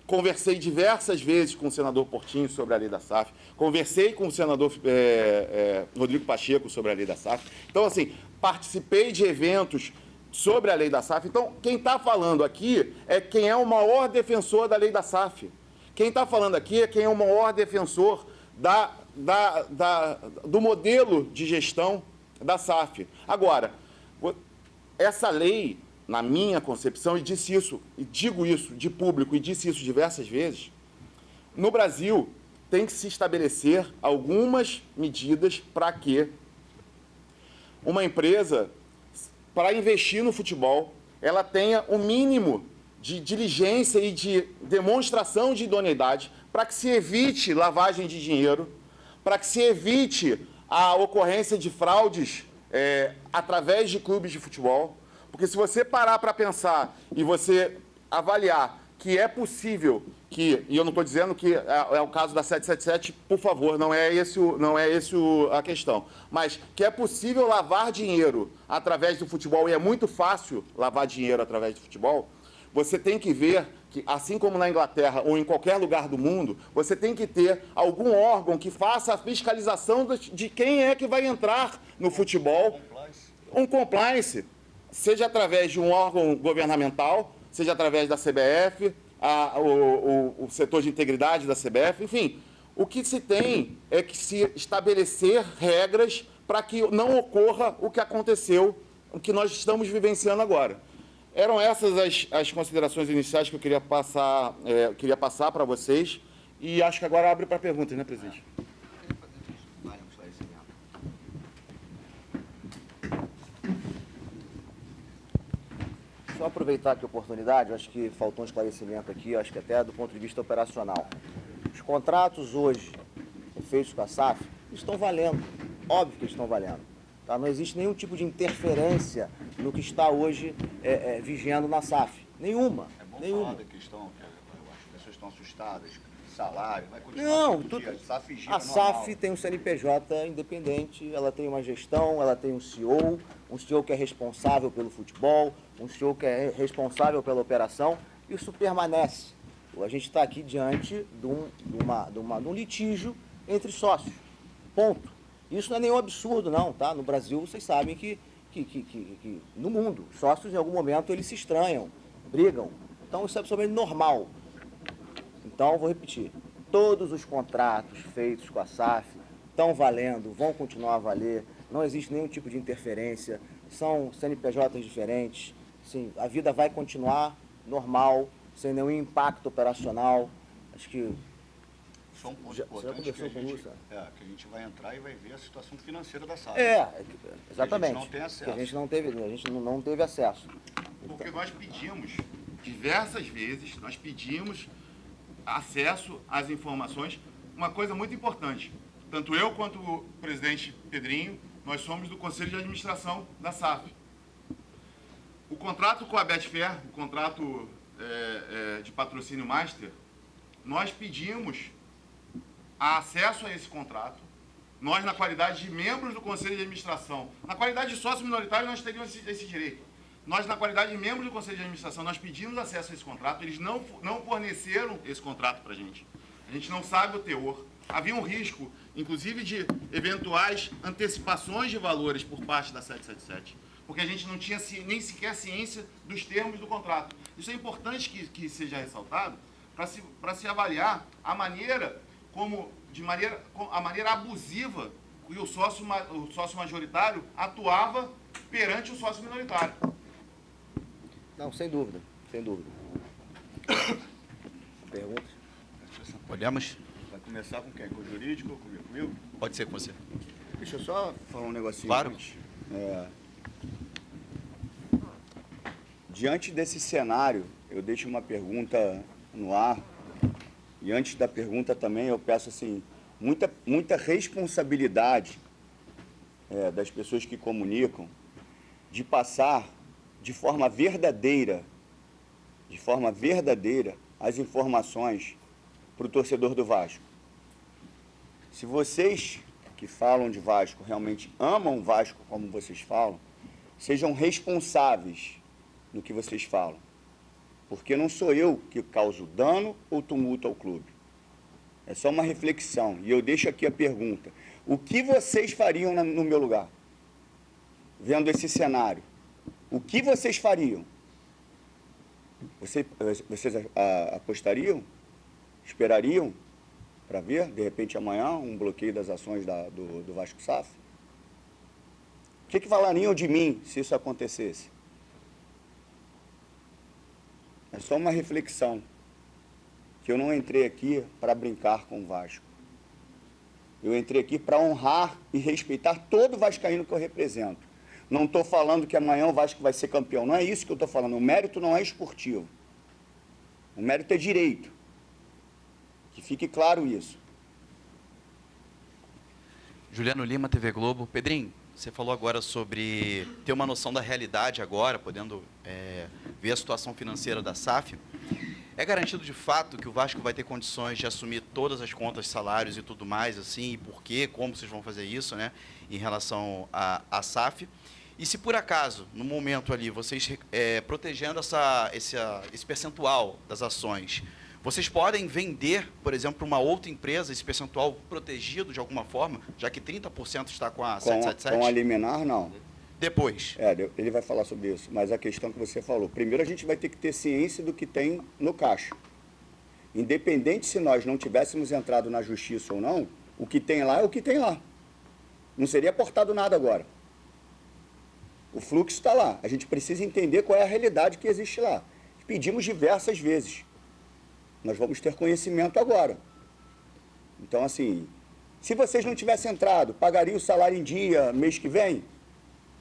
conversei diversas vezes com o senador Portinho sobre a lei da SAF, conversei com o senador Rodrigo Pacheco sobre a lei da SAF. Então, assim, participei de eventos sobre a lei da SAF. Então, quem está falando aqui é quem é o maior defensor da lei da SAF. Quem está falando aqui é quem é o maior defensor do modelo de gestão da SAF. Agora, essa lei, na minha concepção, e disse isso, e digo isso de público, e disse isso diversas vezes, no Brasil tem que se estabelecer algumas medidas para que uma empresa, para investir no futebol, ela tenha o mínimo de diligência e de demonstração de idoneidade para que se evite lavagem de dinheiro, para que se evite a ocorrência de fraudes através de clubes de futebol. Porque se você parar para pensar e você avaliar que é possível que, e eu não estou dizendo que é o caso da 777, por favor, não é esse a questão, mas que é possível lavar dinheiro através do futebol, e é muito fácil lavar dinheiro através do futebol, você tem que ver que, assim como na Inglaterra ou em qualquer lugar do mundo, você tem que ter algum órgão que faça a fiscalização de quem é que vai entrar no futebol. Um compliance, seja através de um órgão governamental, seja através da CBF, o setor de integridade da CBF, enfim. O que se tem é que se estabelecer regras para que não ocorra o que aconteceu, o que nós estamos vivenciando agora. Eram essas as considerações iniciais que eu queria passar para vocês, e acho que agora abre para perguntas, né, presidente? Só aproveitar aqui a oportunidade, eu acho que faltou um esclarecimento aqui, eu acho que até do ponto de vista operacional. Os contratos hoje feitos com a SAF estão valendo, óbvio que estão valendo. Tá? Não existe nenhum tipo de interferência no que está hoje vigiando na SAF. Nenhuma. É bom nenhuma. falar da questão, que eu acho que as pessoas estão assustadas, salário, vai continuar Não, todo dia. SAF gira a normal. SAF tem um CNPJ independente, ela tem uma gestão, ela tem um CEO que é responsável pelo futebol, um CEO que é responsável pela operação, e isso permanece. A gente está aqui diante de um litígio entre sócios. Ponto. Isso não é nenhum absurdo, não, tá? No Brasil, vocês sabem que no mundo, sócios, em algum momento, eles se estranham, brigam. Então, isso é absolutamente normal. Então, vou repetir. Todos os contratos feitos com a SAF estão valendo, vão continuar a valer. Não existe nenhum tipo de interferência. São CNPJs diferentes. Sim, a vida vai continuar normal, sem nenhum impacto operacional. Acho que... Só um ponto Já importante conversou com o Lúcio? que a gente vai entrar e vai ver a situação financeira da SAF. Exatamente. A gente não tem acesso. Que a gente não teve acesso. Porque nós pedimos, diversas vezes, nós pedimos acesso às informações. Uma coisa muito importante, tanto eu quanto o presidente Pedrinho, nós somos do Conselho de Administração da SAF. O contrato com a Betfair, o contrato de patrocínio master, nós pedimos acesso a esse contrato. Nós, na qualidade de membros do Conselho de Administração, na qualidade de sócio minoritário, nós teríamos esse direito. Nós, na qualidade de membros do Conselho de Administração, nós pedimos acesso a esse contrato, eles não forneceram esse contrato para a gente. A gente não sabe o teor. Havia um risco, inclusive, de eventuais antecipações de valores por parte da 777, porque a gente não tinha nem sequer ciência dos termos do contrato. Isso é importante que seja ressaltado para se avaliar a maneira a maneira abusiva que o sócio majoritário atuava perante o sócio minoritário. Não, sem dúvida, sem dúvida. Perguntas? Podemos? Vai começar com quem? Com o jurídico ou comigo? Pode ser com você. Deixa eu só falar um negocinho Claro. antes. Diante desse cenário, eu deixo uma pergunta no ar. E antes da pergunta também, eu peço assim, muita responsabilidade das pessoas que comunicam de passar de forma verdadeira as informações para o torcedor do Vasco. Se vocês que falam de Vasco realmente amam o Vasco como vocês falam, sejam responsáveis no que vocês falam. Porque não sou eu que causo dano ou tumulto ao clube. É só uma reflexão. E eu deixo aqui a pergunta. O que vocês fariam no meu lugar? Vendo esse cenário. O que vocês fariam? Vocês apostariam? Esperariam para ver, de repente, amanhã, um bloqueio das ações do Vasco SAF? O que falariam de mim se isso acontecesse? É só uma reflexão, que eu não entrei aqui para brincar com o Vasco. Eu entrei aqui para honrar e respeitar todo vascaíno que eu represento. Não estou falando que amanhã o Vasco vai ser campeão, não é isso que eu estou falando. O mérito não é esportivo. O mérito é direito. Que fique claro isso. Juliano Lima, TV Globo. Pedrinho, você falou agora sobre ter uma noção da realidade agora, podendo ver a situação financeira da SAF. É garantido de fato que o Vasco vai ter condições de assumir todas as contas, salários e tudo mais, assim, e por quê, como vocês vão fazer isso, né, em relação à SAF? E se por acaso, no momento ali, vocês protegendo esse percentual das ações, vocês podem vender, por exemplo, para uma outra empresa esse percentual protegido de alguma forma, já que 30% está com a 777? Com a liminar, não. Depois. Ele vai falar sobre isso, mas a questão que você falou. Primeiro, a gente vai ter que ter ciência do que tem no caixa. Independente se nós não tivéssemos entrado na justiça ou não, o que tem lá é o que tem lá. Não seria aportado nada agora. O fluxo está lá. A gente precisa entender qual é a realidade que existe lá. Pedimos diversas vezes. Nós vamos ter conhecimento agora. Então, assim, se vocês não tivessem entrado, pagaria o salário em dia mês que vem?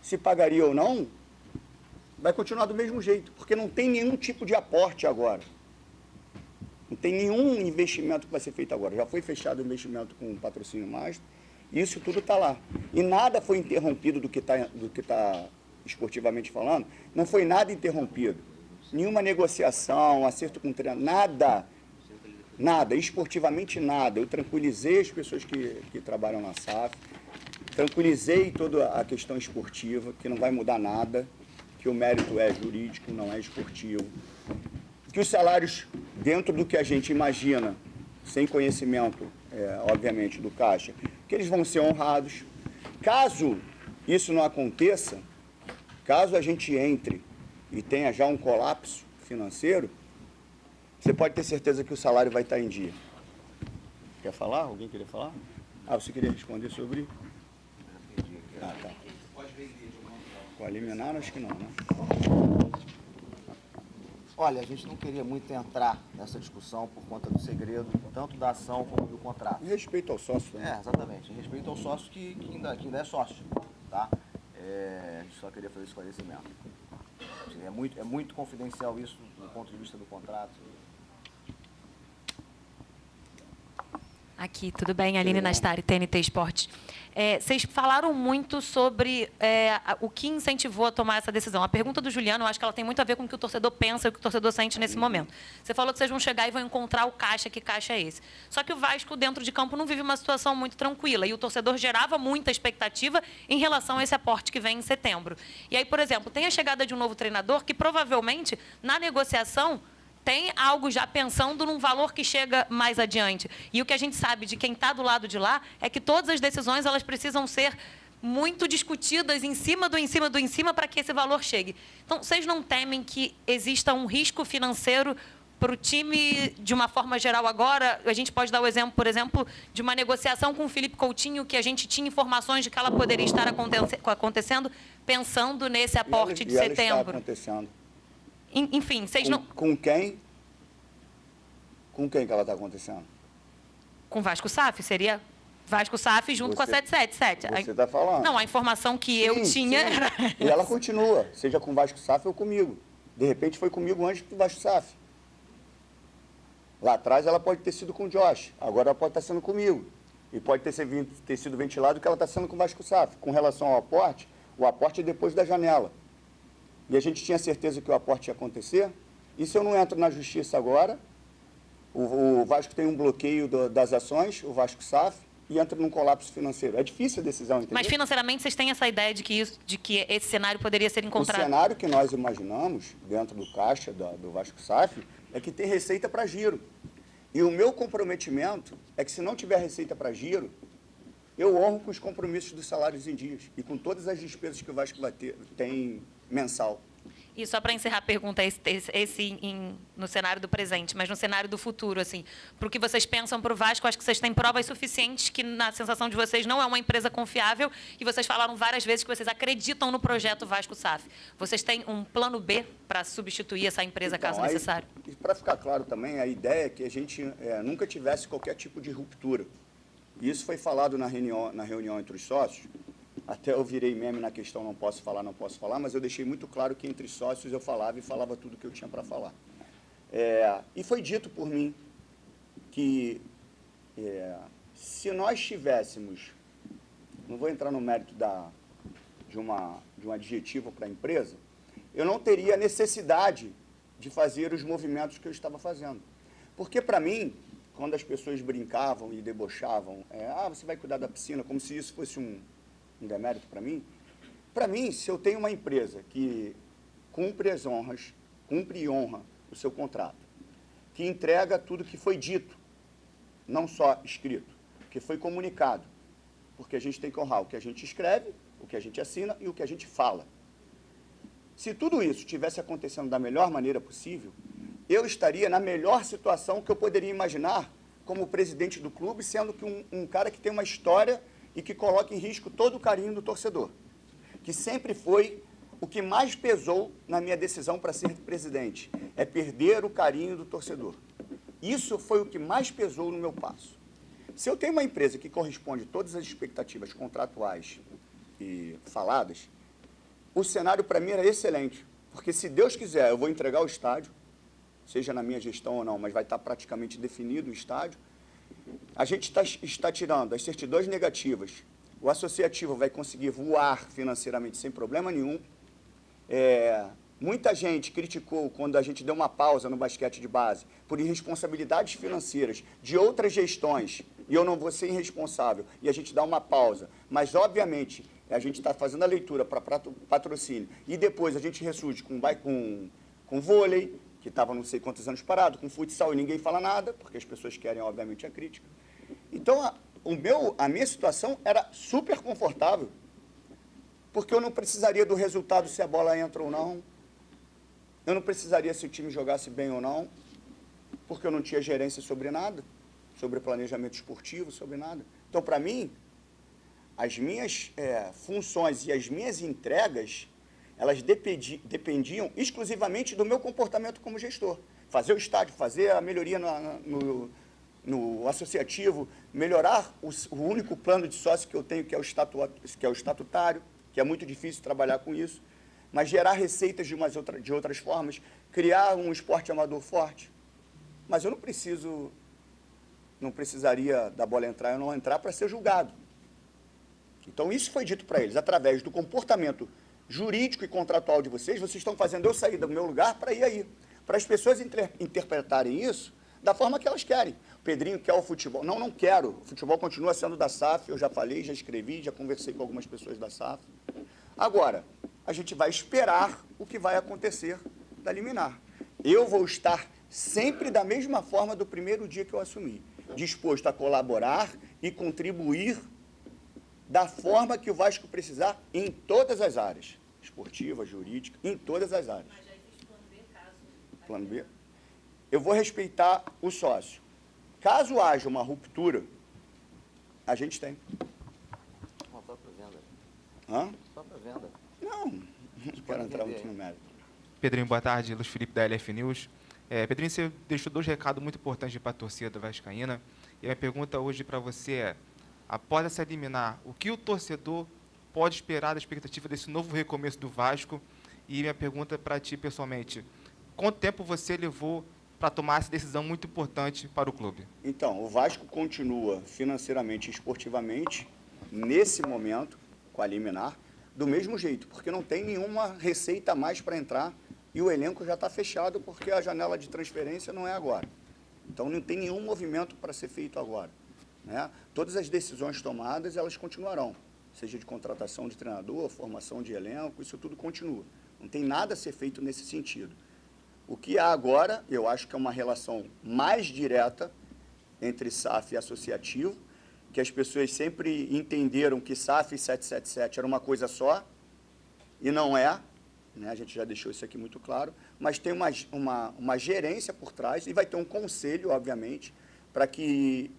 Se pagaria ou não, vai continuar do mesmo jeito, porque não tem nenhum tipo de aporte agora. Não tem nenhum investimento que vai ser feito agora. Já foi fechado o investimento com o patrocínio master, isso tudo está lá. E nada foi interrompido do que tá esportivamente falando, não foi nada interrompido. Nenhuma negociação, acerto com treino, nada. Nada, esportivamente nada. Eu tranquilizei as pessoas que trabalham na SAF, tranquilizei toda a questão esportiva, que não vai mudar nada, que o mérito é jurídico, não é esportivo. Que os salários, dentro do que a gente imagina, sem conhecimento, obviamente, do Caixa, que eles vão ser honrados. Caso isso não aconteça, caso a gente entre e tenha já um colapso financeiro, você pode ter certeza que o salário vai estar em dia. Quer falar? Alguém queria falar? Você queria responder sobre... Tá. Com a liminar, acho que não, né? Olha, a gente não queria muito entrar nessa discussão por conta do segredo, tanto da ação como do contrato. Em respeito ao sócio, né? Exatamente. Em respeito ao sócio que ainda é sócio, tá? A gente só queria fazer esse esclarecimento. É muito confidencial isso do ponto de vista do contrato. Aqui, tudo bem? Aline Nastari, TNT Esportes. Vocês falaram muito sobre o que incentivou a tomar essa decisão. A pergunta do Juliano, eu acho que ela tem muito a ver com o que o torcedor pensa e o que o torcedor sente nesse momento. Você falou que vocês vão chegar e vão encontrar o caixa, que caixa é esse. Só que o Vasco, dentro de campo, não vive uma situação muito tranquila. E o torcedor gerava muita expectativa em relação a esse aporte que vem em setembro. E aí, por exemplo, tem a chegada de um novo treinador que, provavelmente, na negociação, tem algo já pensando num valor que chega mais adiante. E o que a gente sabe de quem está do lado de lá é que todas as decisões elas precisam ser muito discutidas em cima para que esse valor chegue. Então, vocês não temem que exista um risco financeiro para o time de uma forma geral agora? A gente pode dar o exemplo, por exemplo, de uma negociação com o Felipe Coutinho, que a gente tinha informações de que ela poderia estar acontecendo, pensando nesse aporte de setembro. Ela está acontecendo. Enfim, vocês não... Com quem? Com quem que ela está acontecendo? Com Vasco SAF? Seria Vasco SAF junto com a 777. Você está falando? Não, a informação que eu tinha era... E ela continua, seja com o Vasco SAF ou comigo. De repente foi comigo antes do Vasco SAF. Lá atrás ela pode ter sido com o Josh, agora ela pode estar sendo comigo. E pode ter sido ventilado que ela está sendo com o Vasco SAF. Com relação ao aporte, o aporte é depois da janela. E a gente tinha certeza que o aporte ia acontecer. E se eu não entro na justiça agora, o Vasco tem um bloqueio das ações, o Vasco SAF, e entra num colapso financeiro. É difícil a decisão, entendeu? Mas financeiramente vocês têm essa ideia de que esse cenário poderia ser encontrado? O cenário que nós imaginamos, dentro do caixa do Vasco SAF, é que tem receita para giro. E o meu comprometimento é que se não tiver receita para giro, eu honro com os compromissos dos salários em dias e com todas as despesas que o Vasco tem mensal. E só para encerrar a pergunta, no cenário do presente, mas no cenário do futuro, assim, para o que vocês pensam para o Vasco, acho que vocês têm provas suficientes que, na sensação de vocês, não é uma empresa confiável e vocês falaram várias vezes que vocês acreditam no projeto Vasco SAF. Vocês têm um plano B para substituir essa empresa, caso necessário? E para ficar claro também, a ideia é que a gente nunca tivesse qualquer tipo de ruptura. E isso foi falado na reunião entre os sócios. Até eu virei meme na questão não posso falar, mas eu deixei muito claro que entre sócios eu falava tudo que eu tinha para falar. E foi dito por mim que se nós tivéssemos, não vou entrar no mérito de um adjetivo para a empresa, eu não teria necessidade de fazer os movimentos que eu estava fazendo. Porque, para mim, quando as pessoas brincavam e debochavam, você vai cuidar da piscina, como se isso fosse um demérito para mim, se eu tenho uma empresa que cumpre e honra o seu contrato, que entrega tudo que foi dito, não só escrito, que foi comunicado, porque a gente tem que honrar o que a gente escreve, o que a gente assina e o que a gente fala. Se tudo isso estivesse acontecendo da melhor maneira possível, eu estaria na melhor situação que eu poderia imaginar como presidente do clube, sendo que um cara que tem uma história e que coloca em risco todo o carinho do torcedor, que sempre foi o que mais pesou na minha decisão para ser presidente, é perder o carinho do torcedor. Isso foi o que mais pesou no meu passo. Se eu tenho uma empresa que corresponde a todas as expectativas contratuais e faladas, o cenário para mim era excelente, porque se Deus quiser, eu vou entregar o estádio, seja na minha gestão ou não, mas vai estar praticamente definido o estádio. A gente está tirando as certidões negativas, o associativo vai conseguir voar financeiramente sem problema nenhum. Muita gente criticou quando a gente deu uma pausa no basquete de base por irresponsabilidades financeiras de outras gestões, e eu não vou ser irresponsável, e a gente dá uma pausa. Mas, obviamente, a gente está fazendo a leitura para patrocínio, e depois a gente ressurge com vôlei, que estava não sei quantos anos parado, com futsal e ninguém fala nada, porque as pessoas querem, obviamente, a crítica. Então, a minha situação era super confortável, porque eu não precisaria do resultado se a bola entra ou não, eu não precisaria se o time jogasse bem ou não, porque eu não tinha gerência sobre nada, sobre planejamento esportivo, sobre nada. Então, para mim, as minhas funções e as minhas entregas, elas dependiam exclusivamente do meu comportamento como gestor. Fazer o estádio, fazer a melhoria no associativo, melhorar o único plano de sócio que eu tenho, que é o estatutário, que é muito difícil trabalhar com isso, mas gerar receitas de outras formas, criar um esporte amador forte. Mas eu não precisaria da bola entrar ou não entrar para ser julgado. Então, isso foi dito para eles, através do comportamento jurídico e contratual de vocês estão fazendo eu sair do meu lugar para ir aí. Para as pessoas interpretarem isso da forma que elas querem. O Pedrinho quer o futebol. Não, não quero. O futebol continua sendo da SAF, eu já falei, já escrevi, já conversei com algumas pessoas da SAF. Agora, a gente vai esperar o que vai acontecer da liminar. Eu vou estar sempre da mesma forma do primeiro dia que eu assumi, disposto a colaborar e contribuir da forma que o Vasco precisar em todas as áreas, esportiva, jurídica, em todas as áreas. Mas já existe plano B, caso... Plano B? Eu vou respeitar o sócio. Caso haja uma ruptura, a gente tem. Não, só para venda. Hã? Só para venda. Não quero entrar muito no mérito. Pedrinho, boa tarde. Luiz Felipe, da LF News. Pedrinho, você deixou 2 recados muito importantes para a torcida vascaína. E a minha pergunta hoje para você é, após essa liminar, o que o torcedor pode esperar da expectativa desse novo recomeço do Vasco? E minha pergunta para ti, pessoalmente, quanto tempo você levou para tomar essa decisão muito importante para o clube? Então, o Vasco continua financeiramente e esportivamente, nesse momento, com a liminar, do mesmo jeito, porque não tem nenhuma receita a mais para entrar e o elenco já está fechado porque a janela de transferência não é agora. Então, não tem nenhum movimento para ser feito agora, né? Todas as decisões tomadas, elas continuarão, seja de contratação de treinador, formação de elenco, isso tudo continua. Não tem nada a ser feito nesse sentido. O que há agora, eu acho que é uma relação mais direta entre SAF e associativo, que as pessoas sempre entenderam que SAF e 777 era uma coisa só, e não é, né? A gente já deixou isso aqui muito claro, mas tem uma gerência por trás, e vai ter um conselho, obviamente, para que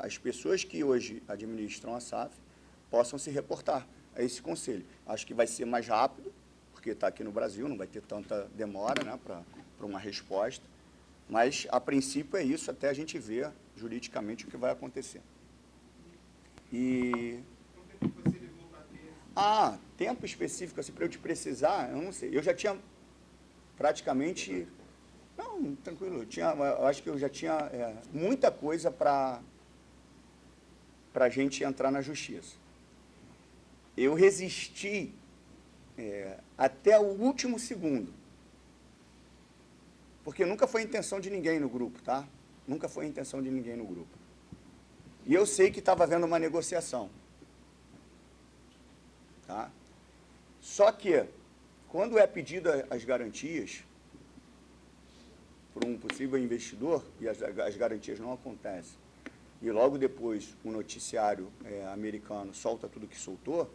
as pessoas que hoje administram a SAF possam se reportar a esse conselho. Acho que vai ser mais rápido, porque está aqui no Brasil, não vai ter tanta demora, né, para uma resposta, mas, a princípio, é isso, até a gente ver juridicamente o que vai acontecer. E... tempo específico, assim, para eu te precisar, eu não sei. Eu já tinha praticamente... Não, tranquilo, eu acho que eu já tinha muita coisa para a gente entrar na justiça. Eu resisti até o último segundo porque nunca foi a intenção de ninguém no grupo, tá? Nunca foi a intenção de ninguém no grupo. E eu sei que estava havendo uma negociação. Tá? Só que, quando é pedido as garantias por um possível investidor, e as garantias não acontecem, e logo depois o noticiário americano solta tudo que soltou,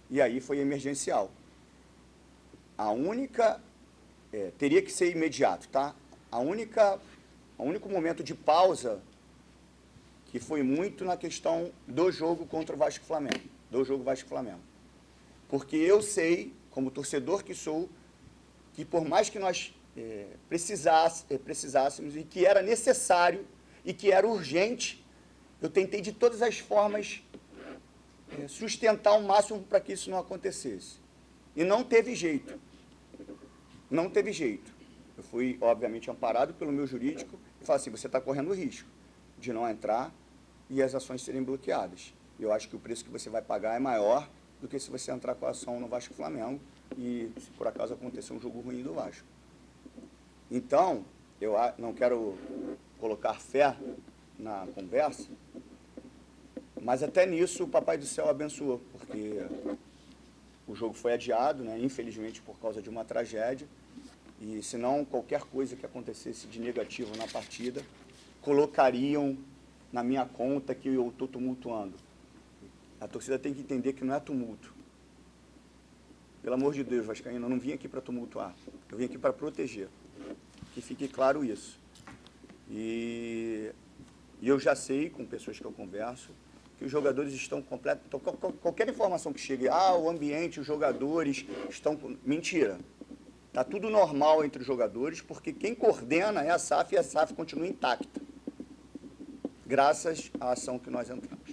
e aí foi emergencial. A única... teria que ser imediato, tá? O único momento de pausa que foi muito na questão do jogo contra o Vasco e Flamengo, do jogo Vasco e Flamengo. Porque eu sei, como torcedor que sou, que por mais que nós precisássemos e que era necessário e que era urgente, eu tentei de todas as formas sustentar o máximo para que isso não acontecesse. E não teve jeito. Não teve jeito. Eu fui, obviamente, amparado pelo meu jurídico e falei assim, você está correndo o risco de não entrar e as ações serem bloqueadas. Eu acho que o preço que você vai pagar é maior do que se você entrar com a ação no Vasco e Flamengo e, se por acaso acontecer um jogo ruim do Vasco. Então, eu não quero colocar fé na conversa, mas até nisso o Papai do Céu abençoou, porque o jogo foi adiado, né, infelizmente por causa de uma tragédia, e senão qualquer coisa que acontecesse de negativo na partida, colocariam na minha conta que eu estou tumultuando. A torcida tem que entender que não é tumulto. Pelo amor de Deus, vascaíno, eu não vim aqui para tumultuar, eu vim aqui para proteger. Que fique claro isso. E eu já sei, com pessoas que eu converso, que os jogadores estão completos. Então, qualquer informação que chegue, o ambiente, os jogadores estão... Mentira. Está tudo normal entre os jogadores, porque quem coordena é a SAF e a SAF continua intacta, graças à ação que nós entramos.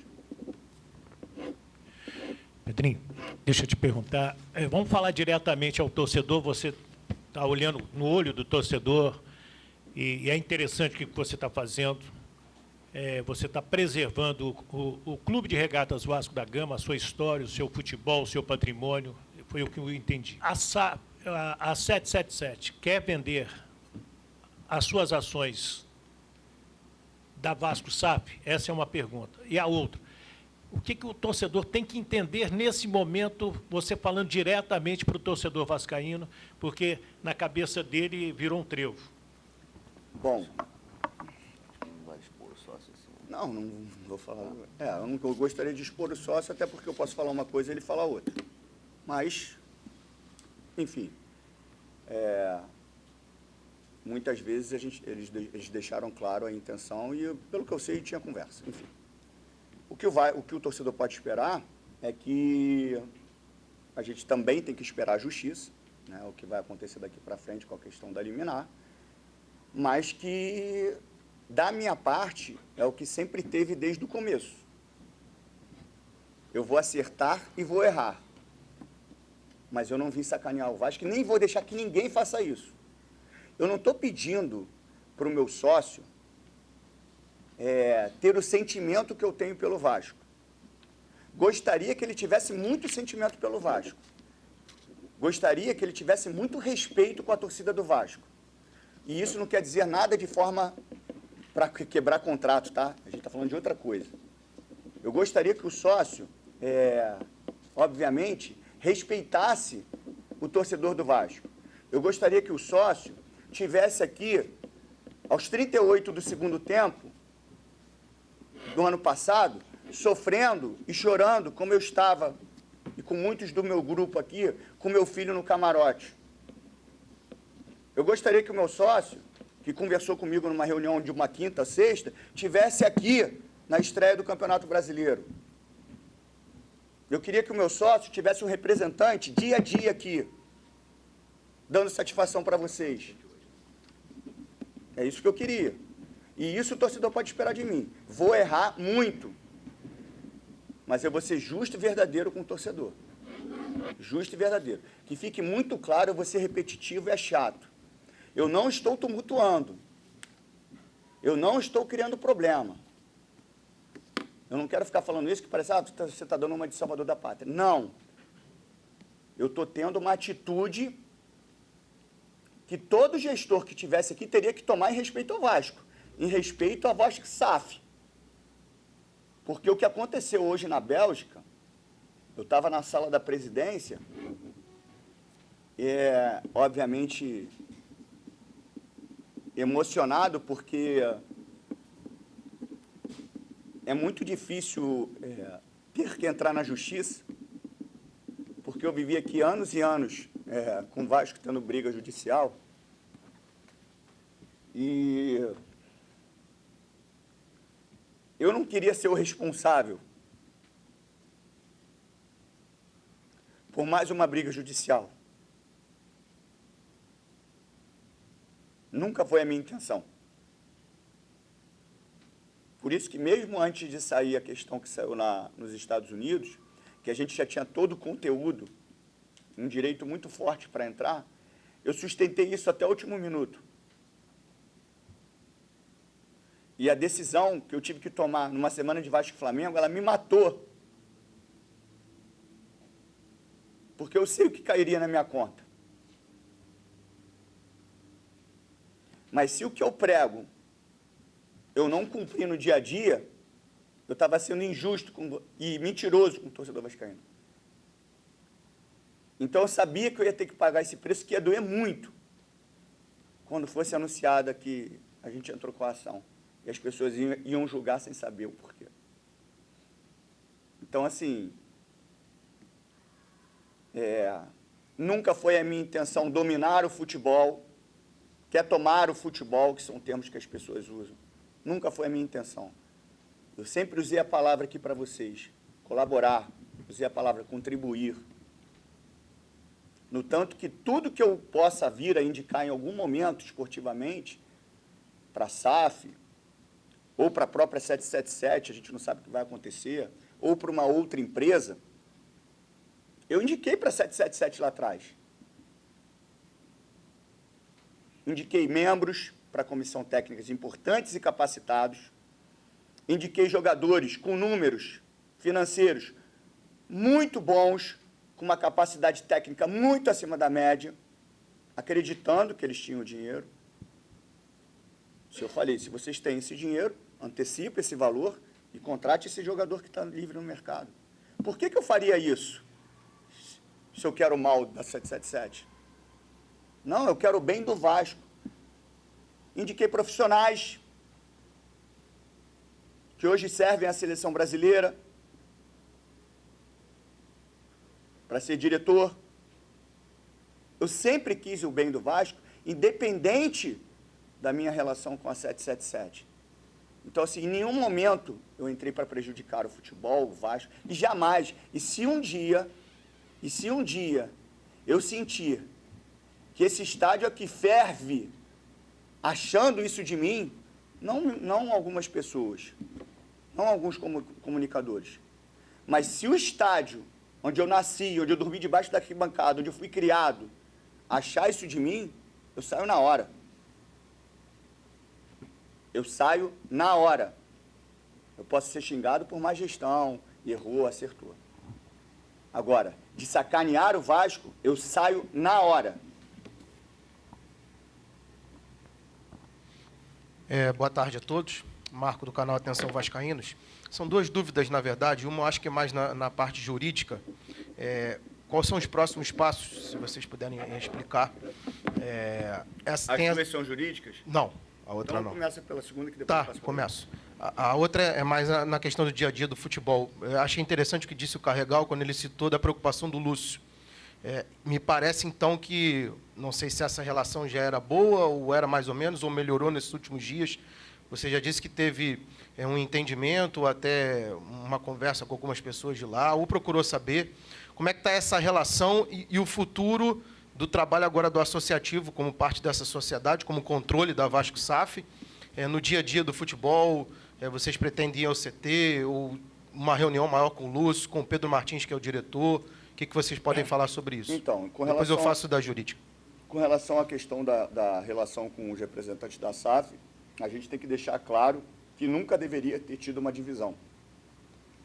Pedrinho, deixa eu te perguntar. Vamos falar diretamente ao torcedor. Você está olhando no olho do torcedor e é interessante o que você está fazendo. Você está preservando o Clube de Regatas Vasco da Gama, a sua história, o seu futebol, o seu patrimônio. Foi o que eu entendi. A 777 quer vender as suas ações da Vasco SAF? Essa é uma pergunta. E a outra, o que o torcedor tem que entender nesse momento, você falando diretamente para o torcedor vascaíno, porque na cabeça dele virou um trevo? Bom, Não vai expor o sócio assim. não vou falar. Eu gostaria de expor o sócio, até porque eu posso falar uma coisa e ele falar outra. Mas, enfim, muitas vezes eles deixaram claro a intenção e, pelo que eu sei, tinha conversa. Enfim, o que o torcedor pode esperar é que a gente também tem que esperar a justiça, né, o que vai acontecer daqui para frente com a questão da liminar, mas que, da minha parte, é o que sempre teve desde o começo. Eu vou acertar e vou errar. Mas eu não vim sacanear o Vasco e nem vou deixar que ninguém faça isso. Eu não estou pedindo para o meu sócio ter o sentimento que eu tenho pelo Vasco. Gostaria que ele tivesse muito sentimento pelo Vasco. Gostaria que ele tivesse muito respeito com a torcida do Vasco. E isso não quer dizer nada de forma para quebrar contrato, tá? A gente está falando de outra coisa. Eu gostaria que o sócio, obviamente, respeitasse o torcedor do Vasco. Eu gostaria que o sócio tivesse aqui, aos 38 do segundo tempo, do ano passado, sofrendo e chorando, como eu estava, e com muitos do meu grupo aqui, com meu filho no camarote. Eu gostaria que o meu sócio, que conversou comigo numa reunião de uma quinta, sexta, tivesse aqui na estreia do Campeonato Brasileiro. Eu queria que o meu sócio tivesse um representante dia a dia aqui, dando satisfação para vocês. É isso que eu queria. E isso o torcedor pode esperar de mim. Vou errar muito, mas eu vou ser justo e verdadeiro com o torcedor. Justo e verdadeiro. Que fique muito claro, eu vou ser repetitivo e é chato. Eu não estou tumultuando. Eu não estou criando problema. Eu não quero ficar falando isso que parece, você está dando uma de salvador da pátria. Não. Eu estou tendo uma atitude que todo gestor que tivesse aqui teria que tomar em respeito ao Vasco, em respeito à Vasco SAF. Porque o que aconteceu hoje na Bélgica, eu estava na sala da presidência, obviamente emocionado, porque é muito difícil ter que entrar na justiça, porque eu vivi aqui anos e anos com o Vasco tendo briga judicial, e eu não queria ser o responsável por mais uma briga judicial. Nunca foi a minha intenção. Por isso que mesmo antes de sair a questão que saiu nos Estados Unidos, que a gente já tinha todo o conteúdo, um direito muito forte para entrar, eu sustentei isso até o último minuto. E a decisão que eu tive que tomar numa semana de Vasco e Flamengo, ela me matou. Porque eu sei o que cairia na minha conta. Mas se o que eu prego eu não cumprir no dia a dia, eu estava sendo injusto e mentiroso com o torcedor vascaíno. Então eu sabia que eu ia ter que pagar esse preço, que ia doer muito, quando fosse anunciada que a gente entrou com a ação. E as pessoas iam julgar sem saber o porquê. Então, assim, nunca foi a minha intenção dominar o futebol, quer tomar o futebol, que são termos que as pessoas usam. Nunca foi a minha intenção. Eu sempre usei a palavra aqui para vocês, colaborar, usei a palavra contribuir. No tanto que tudo que eu possa vir a indicar em algum momento, esportivamente, para a SAF, ou para a própria 777, a gente não sabe o que vai acontecer, ou para uma outra empresa, eu indiquei para a 777 lá atrás. Indiquei membros para a comissão técnica importantes e capacitados, indiquei jogadores com números financeiros muito bons, com uma capacidade técnica muito acima da média, acreditando que eles tinham dinheiro. Se eu falei, se vocês têm esse dinheiro, antecipe esse valor e contrate esse jogador que está livre no mercado. Por que eu faria isso, se eu quero o mal da 777? Não, eu quero o bem do Vasco. Indiquei profissionais que hoje servem à seleção brasileira para ser diretor. Eu sempre quis o bem do Vasco, independente da minha relação com a 777. Então, assim, em nenhum momento eu entrei para prejudicar o futebol, o Vasco, e jamais. E se um dia eu sentir que esse estádio aqui ferve, achando isso de mim, não algumas pessoas, não alguns comunicadores, mas se o estádio onde eu nasci, onde eu dormi debaixo da arquibancada, onde eu fui criado, achar isso de mim, eu saio na hora. Eu saio na hora. Eu posso ser xingado por má gestão, errou, acertou. Agora, de sacanear o Vasco, eu saio na hora. Boa tarde a todos. Marco do canal Atenção Vascaínos. São duas dúvidas, na verdade. Uma, eu acho que é mais na parte jurídica. Quais são os próximos passos, se vocês puderem explicar? As duas são jurídicas? Não, a outra então, não. Começa pela segunda, que depois Tá, passa pela começo. A outra é mais na questão do dia a dia do futebol. Eu achei interessante o que disse o Carregal quando ele citou da preocupação do Lúcio. Me parece, então, que, não sei se essa relação já era boa, ou era mais ou menos, ou melhorou nesses últimos dias. Você já disse que teve um entendimento, até uma conversa com algumas pessoas de lá, ou procurou saber como é que está essa relação e o futuro do trabalho agora do associativo, como parte dessa sociedade, como controle da Vasco SAF, no dia a dia do futebol. Vocês pretendem ir ao CT, ou uma reunião maior com o Lúcio, com o Pedro Martins, que é o diretor? O que vocês podem falar sobre isso? Então, depois eu faço da jurídica. Com relação à questão da relação com os representantes da SAF, a gente tem que deixar claro que nunca deveria ter tido uma divisão.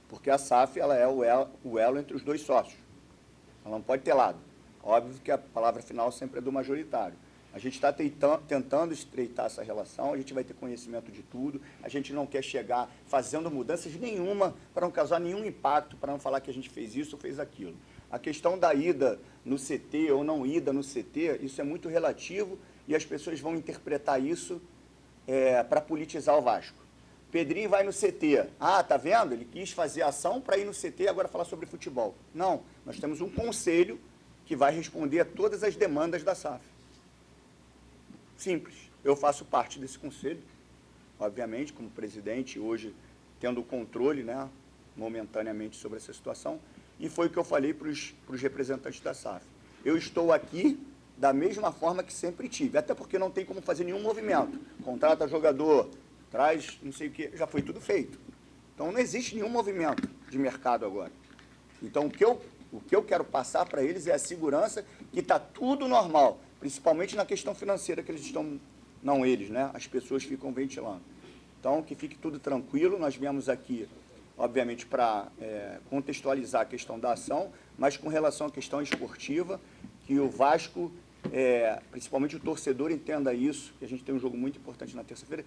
Porque a SAF ela é o elo entre os dois sócios. Ela não pode ter lado. Óbvio que a palavra final sempre é do majoritário. A gente está tentando estreitar essa relação, a gente vai ter conhecimento de tudo, a gente não quer chegar fazendo mudanças nenhuma para não causar nenhum impacto, para não falar que a gente fez isso ou fez aquilo. A questão da ida no CT ou não ida no CT, isso é muito relativo e as pessoas vão interpretar isso para politizar o Vasco. Pedrinho vai no CT. Ah, tá vendo? Ele quis fazer ação para ir no CT e agora falar sobre futebol. Não, nós temos um conselho que vai responder a todas as demandas da SAF. Simples. Eu faço parte desse conselho, obviamente, como presidente, hoje tendo o controle, né, momentaneamente sobre essa situação, e foi o que eu falei para os representantes da SAF. Eu estou aqui da mesma forma que sempre tive, até porque não tem como fazer nenhum movimento. Contrata jogador, traz não sei o que, já foi tudo feito. Então não existe nenhum movimento de mercado agora. Então o que eu quero passar para eles é a segurança que está tudo normal, principalmente na questão financeira que eles estão, não eles, né? As pessoas ficam ventilando. Então que fique tudo tranquilo, nós viemos aqui, obviamente, para contextualizar a questão da ação, mas com relação à questão esportiva, que o Vasco, principalmente o torcedor, entenda isso, que a gente tem um jogo muito importante na terça-feira,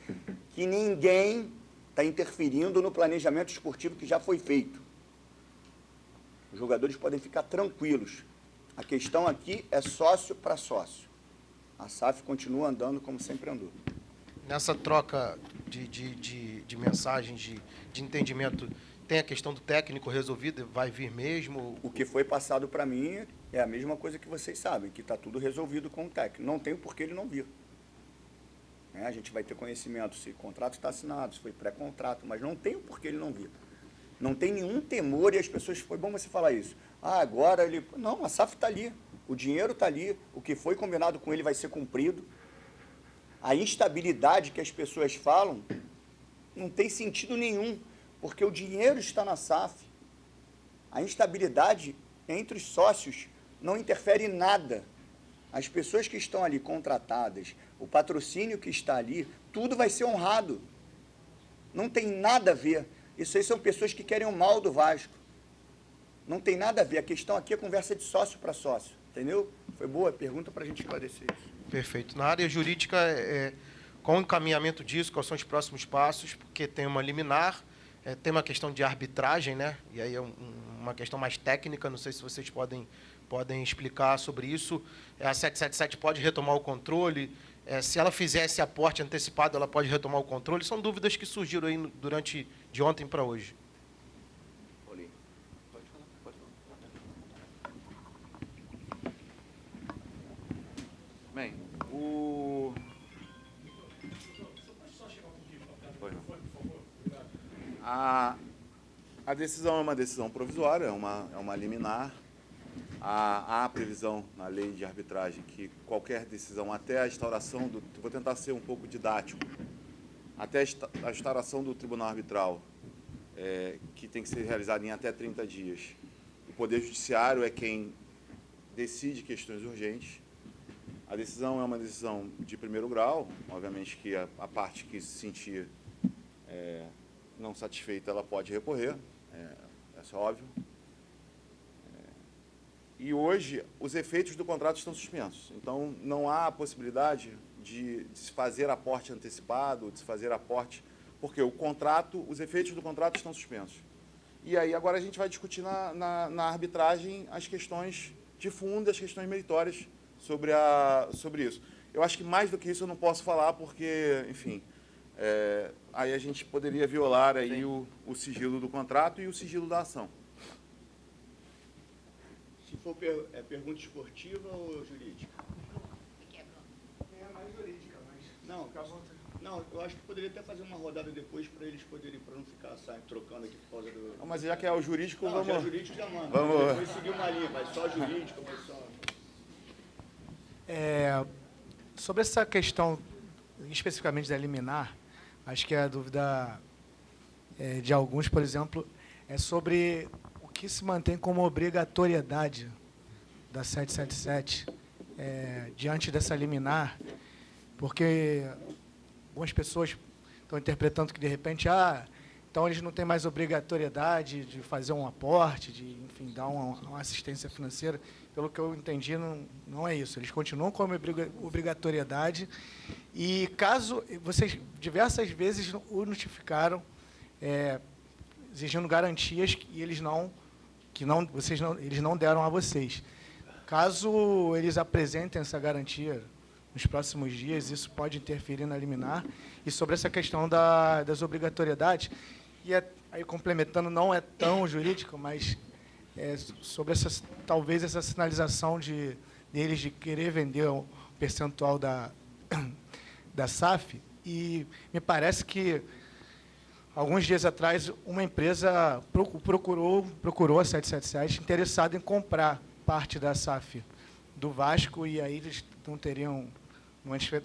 que ninguém está interferindo no planejamento esportivo que já foi feito. Os jogadores podem ficar tranquilos. A questão aqui é sócio para sócio. A SAF continua andando como sempre andou. Nessa troca de mensagens, de entendimento, tem a questão do técnico resolvida? Vai vir mesmo? O que foi passado para mim é a mesma coisa que vocês sabem, que está tudo resolvido com o técnico. Não tem por que ele não vir. A gente vai ter conhecimento se o contrato está assinado, se foi pré-contrato, mas não tem por que ele não vir. Não tem nenhum temor e as pessoas... Foi bom você falar isso. Ah, agora ele... Não, a SAF está ali. O dinheiro está ali. O que foi combinado com ele vai ser cumprido. A instabilidade que as pessoas falam não tem sentido nenhum, porque o dinheiro está na SAF. A instabilidade entre os sócios não interfere em nada. As pessoas que estão ali contratadas, o patrocínio que está ali, tudo vai ser honrado. Não tem nada a ver. Isso aí são pessoas que querem o mal do Vasco. Não tem nada a ver. A questão aqui é conversa de sócio para sócio. Entendeu? Foi boa a pergunta para a gente esclarecer isso. Perfeito. Na área jurídica, qual o encaminhamento disso? Quais são os próximos passos? Porque tem uma liminar, tem uma questão de arbitragem, né? E aí é uma questão mais técnica, não sei se vocês podem explicar sobre isso. A 777 pode retomar o controle? Se ela fizer esse aporte antecipado, ela pode retomar o controle? São dúvidas que surgiram aí durante de ontem para hoje. Bem, a decisão é uma decisão provisória, é uma liminar. Há previsão na lei de arbitragem que qualquer decisão, até a instauração do... Vou tentar ser um pouco didático. Até a instauração do tribunal arbitral, que tem que ser realizada em até 30 dias, o Poder Judiciário é quem decide questões urgentes. A decisão é uma decisão de primeiro grau, obviamente que a parte que se sentir não satisfeita, ela pode recorrer, isso é óbvio. E hoje, os efeitos do contrato estão suspensos. Então, não há a possibilidade de se fazer aporte antecipado, de se fazer aporte, porque os efeitos do contrato estão suspensos. E aí, agora a gente vai discutir na arbitragem as questões de fundo, as questões meritórias sobre isso. Eu acho que mais do que isso eu não posso falar, porque, enfim, aí a gente poderia violar aí o sigilo do contrato e o sigilo da ação. Se for pergunta esportiva ou jurídica? É mais jurídica, mas... Não, eu acho que poderia até fazer uma rodada depois para eles poderem, para não ficar trocando aqui por causa do... Não, mas já que é o jurídico, não, vamos... já é jurídico, já manda. Vamos... Depois seguir uma linha, vai só jurídica, vai só... Sobre essa questão, especificamente da liminar, acho que a dúvida de alguns, por exemplo, é sobre o que se mantém como obrigatoriedade da 777 diante dessa liminar, porque algumas pessoas estão interpretando que, de repente, Então, eles não têm mais obrigatoriedade de fazer um aporte, de, enfim, dar uma assistência financeira. Pelo que eu entendi, não é isso. Eles continuam com a obrigatoriedade e, caso vocês diversas vezes o notificaram, exigindo garantias que eles não deram a vocês. Caso eles apresentem essa garantia nos próximos dias, isso pode interferir na liminar. E sobre essa questão das obrigatoriedades, e aí complementando, não é tão jurídico, mas sobre talvez essa sinalização deles de querer vender o percentual da SAF, e me parece alguns dias atrás, uma empresa procurou a 777 interessada em comprar parte da SAF do Vasco, e aí eles não teriam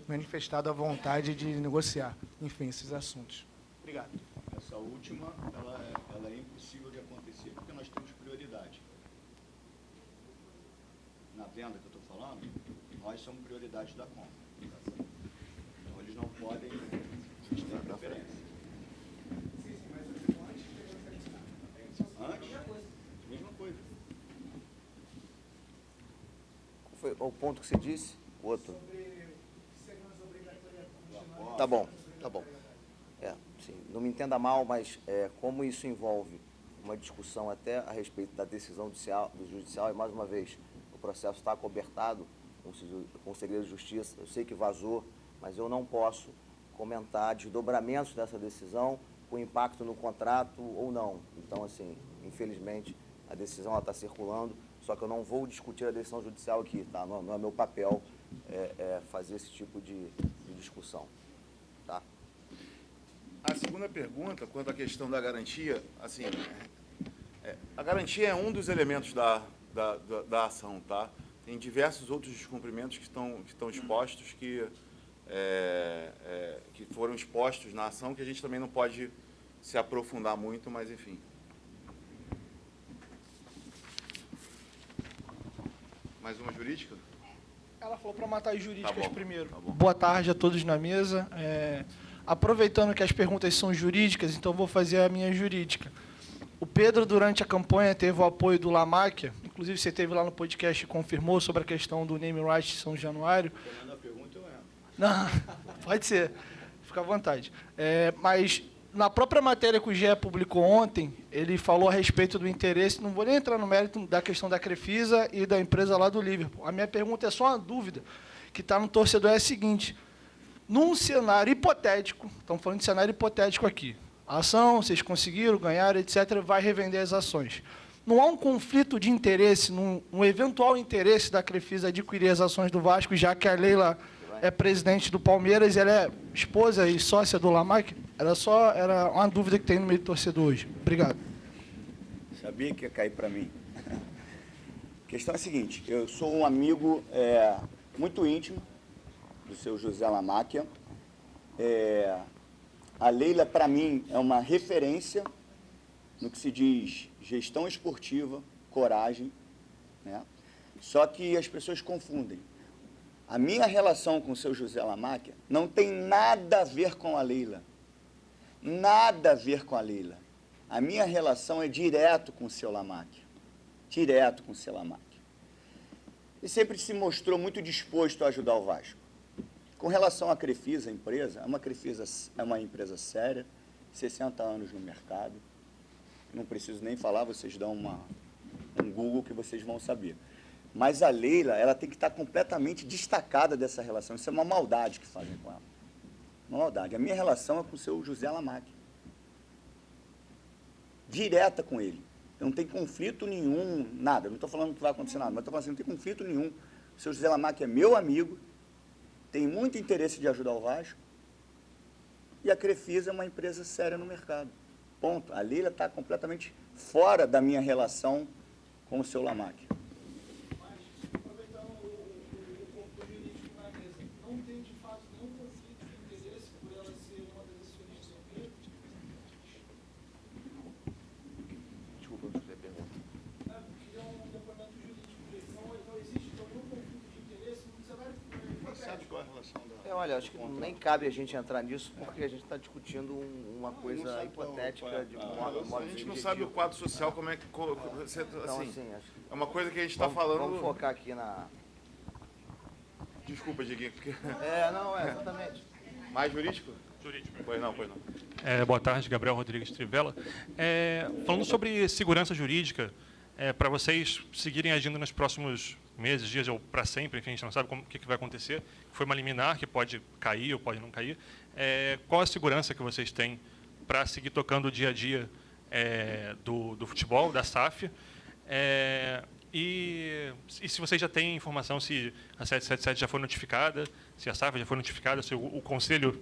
manifestado a vontade de negociar, enfim, esses assuntos. Obrigado. Essa última, ela é impossível de acontecer porque nós temos prioridade. Na venda que eu estou falando, nós somos prioridade da compra. Então, eles não podem ter preferência. Antes, mesma coisa. Qual foi o ponto que você disse? O outro. Tá bom. Sim, não me entenda mal, mas como isso envolve uma discussão até a respeito da decisão do judicial, e mais uma vez, o processo está acobertado com o segredo de justiça, eu sei que vazou, mas eu não posso comentar desdobramentos dessa decisão com impacto no contrato ou não. Então, assim, infelizmente, a decisão está circulando, só que eu não vou discutir a decisão judicial aqui, tá? Não é meu papel fazer esse tipo de discussão, tá? A segunda pergunta, quanto à questão da garantia, assim, a garantia é um dos elementos da ação, tá? Tem diversos outros descumprimentos que estão expostos, que foram expostos na ação, que a gente também não pode se aprofundar muito, mas enfim. Mais uma jurídica? Ela falou para matar as jurídicas Tá bom, primeiro. tá bom. Boa tarde a todos na mesa. Aproveitando que as perguntas são jurídicas, então vou fazer a minha jurídica. O Pedro, durante a campanha, teve o apoio do Lamáquia. Inclusive, você teve lá no podcast e confirmou sobre a questão do name right de São Januário. Fernando, a pergunta eu entro. Não, pode ser. Fica à vontade. Mas, na própria matéria que o GE publicou ontem, ele falou a respeito do interesse, não vou nem entrar no mérito da questão da Crefisa e da empresa lá do Liverpool. A minha pergunta é só uma dúvida que está no torcedor, é a seguinte: num cenário hipotético, estamos falando de cenário hipotético aqui, a ação, vocês conseguiram, ganharam, etc., vai revender as ações. Não há um conflito de interesse, um eventual interesse da Crefisa adquirir as ações do Vasco, já que a Leila é presidente do Palmeiras e ela é esposa e sócia do Lamarck? Era uma dúvida que tem no meio do torcedor hoje. Obrigado. Sabia que ia cair para mim. A questão é a seguinte: eu sou um amigo muito íntimo do seu José Lamáquia. A Leila, para mim, é uma referência no que se diz gestão esportiva, coragem, né? Só que as pessoas confundem. A minha relação com o seu José Lamáquia não tem nada a ver com a Leila. Nada a ver com a Leila. A minha relação é direto com o seu Lamáquia. Direto com o seu Lamáquia. Ele sempre se mostrou muito disposto a ajudar o Vasco. Com relação à Crefisa, a empresa, é uma empresa séria, 60 anos no mercado. Não preciso nem falar, vocês dão um Google que vocês vão saber. Mas a Leila, ela tem que estar completamente destacada dessa relação. Isso é uma maldade que fazem com ela. Uma maldade. A minha relação é com o seu José Lamáquia. Direta com ele. Não tem conflito nenhum, nada. Não estou falando que vai acontecer nada, mas estou falando assim, não tem conflito nenhum. O seu José Lamáquia é meu amigo, tem muito interesse de ajudar o Vasco, e a Crefisa é uma empresa séria no mercado. Ponto. A Leila está completamente fora da minha relação com o seu Lamáquia. Mas, aproveitando o ponto jurídico na mesa, não tem, de fato, nenhum conflito de interesse por ela ser uma das acionistas do Pedro? Desculpa, não sei a pergunta. Porque é um departamento jurídico. Não existe nenhum conflito de interesse no cenário. Sabe qual é a relação da... Eu Olha, acho que nem cabe a gente entrar nisso, porque a gente está discutindo uma coisa hipotética de modo A gente não sabe o quadro social, como é que... Então, assim, assim, acho que é uma coisa que a gente está vamos falando... focar aqui na... Desculpa, Diguinho, porque... exatamente. Mais jurídico? Jurídico. Pois não, pois não. Boa tarde, Gabriel Rodrigues Trivela. Falando sobre segurança jurídica, para vocês seguirem agindo nos próximos meses, dias ou para sempre, enfim, a gente não sabe o que vai acontecer. Foi uma liminar que pode cair ou pode não cair. Qual a segurança que vocês têm para seguir tocando o dia a dia do futebol, da SAF? E se vocês já têm informação se a 777 já foi notificada, se a SAF já foi notificada, se o conselho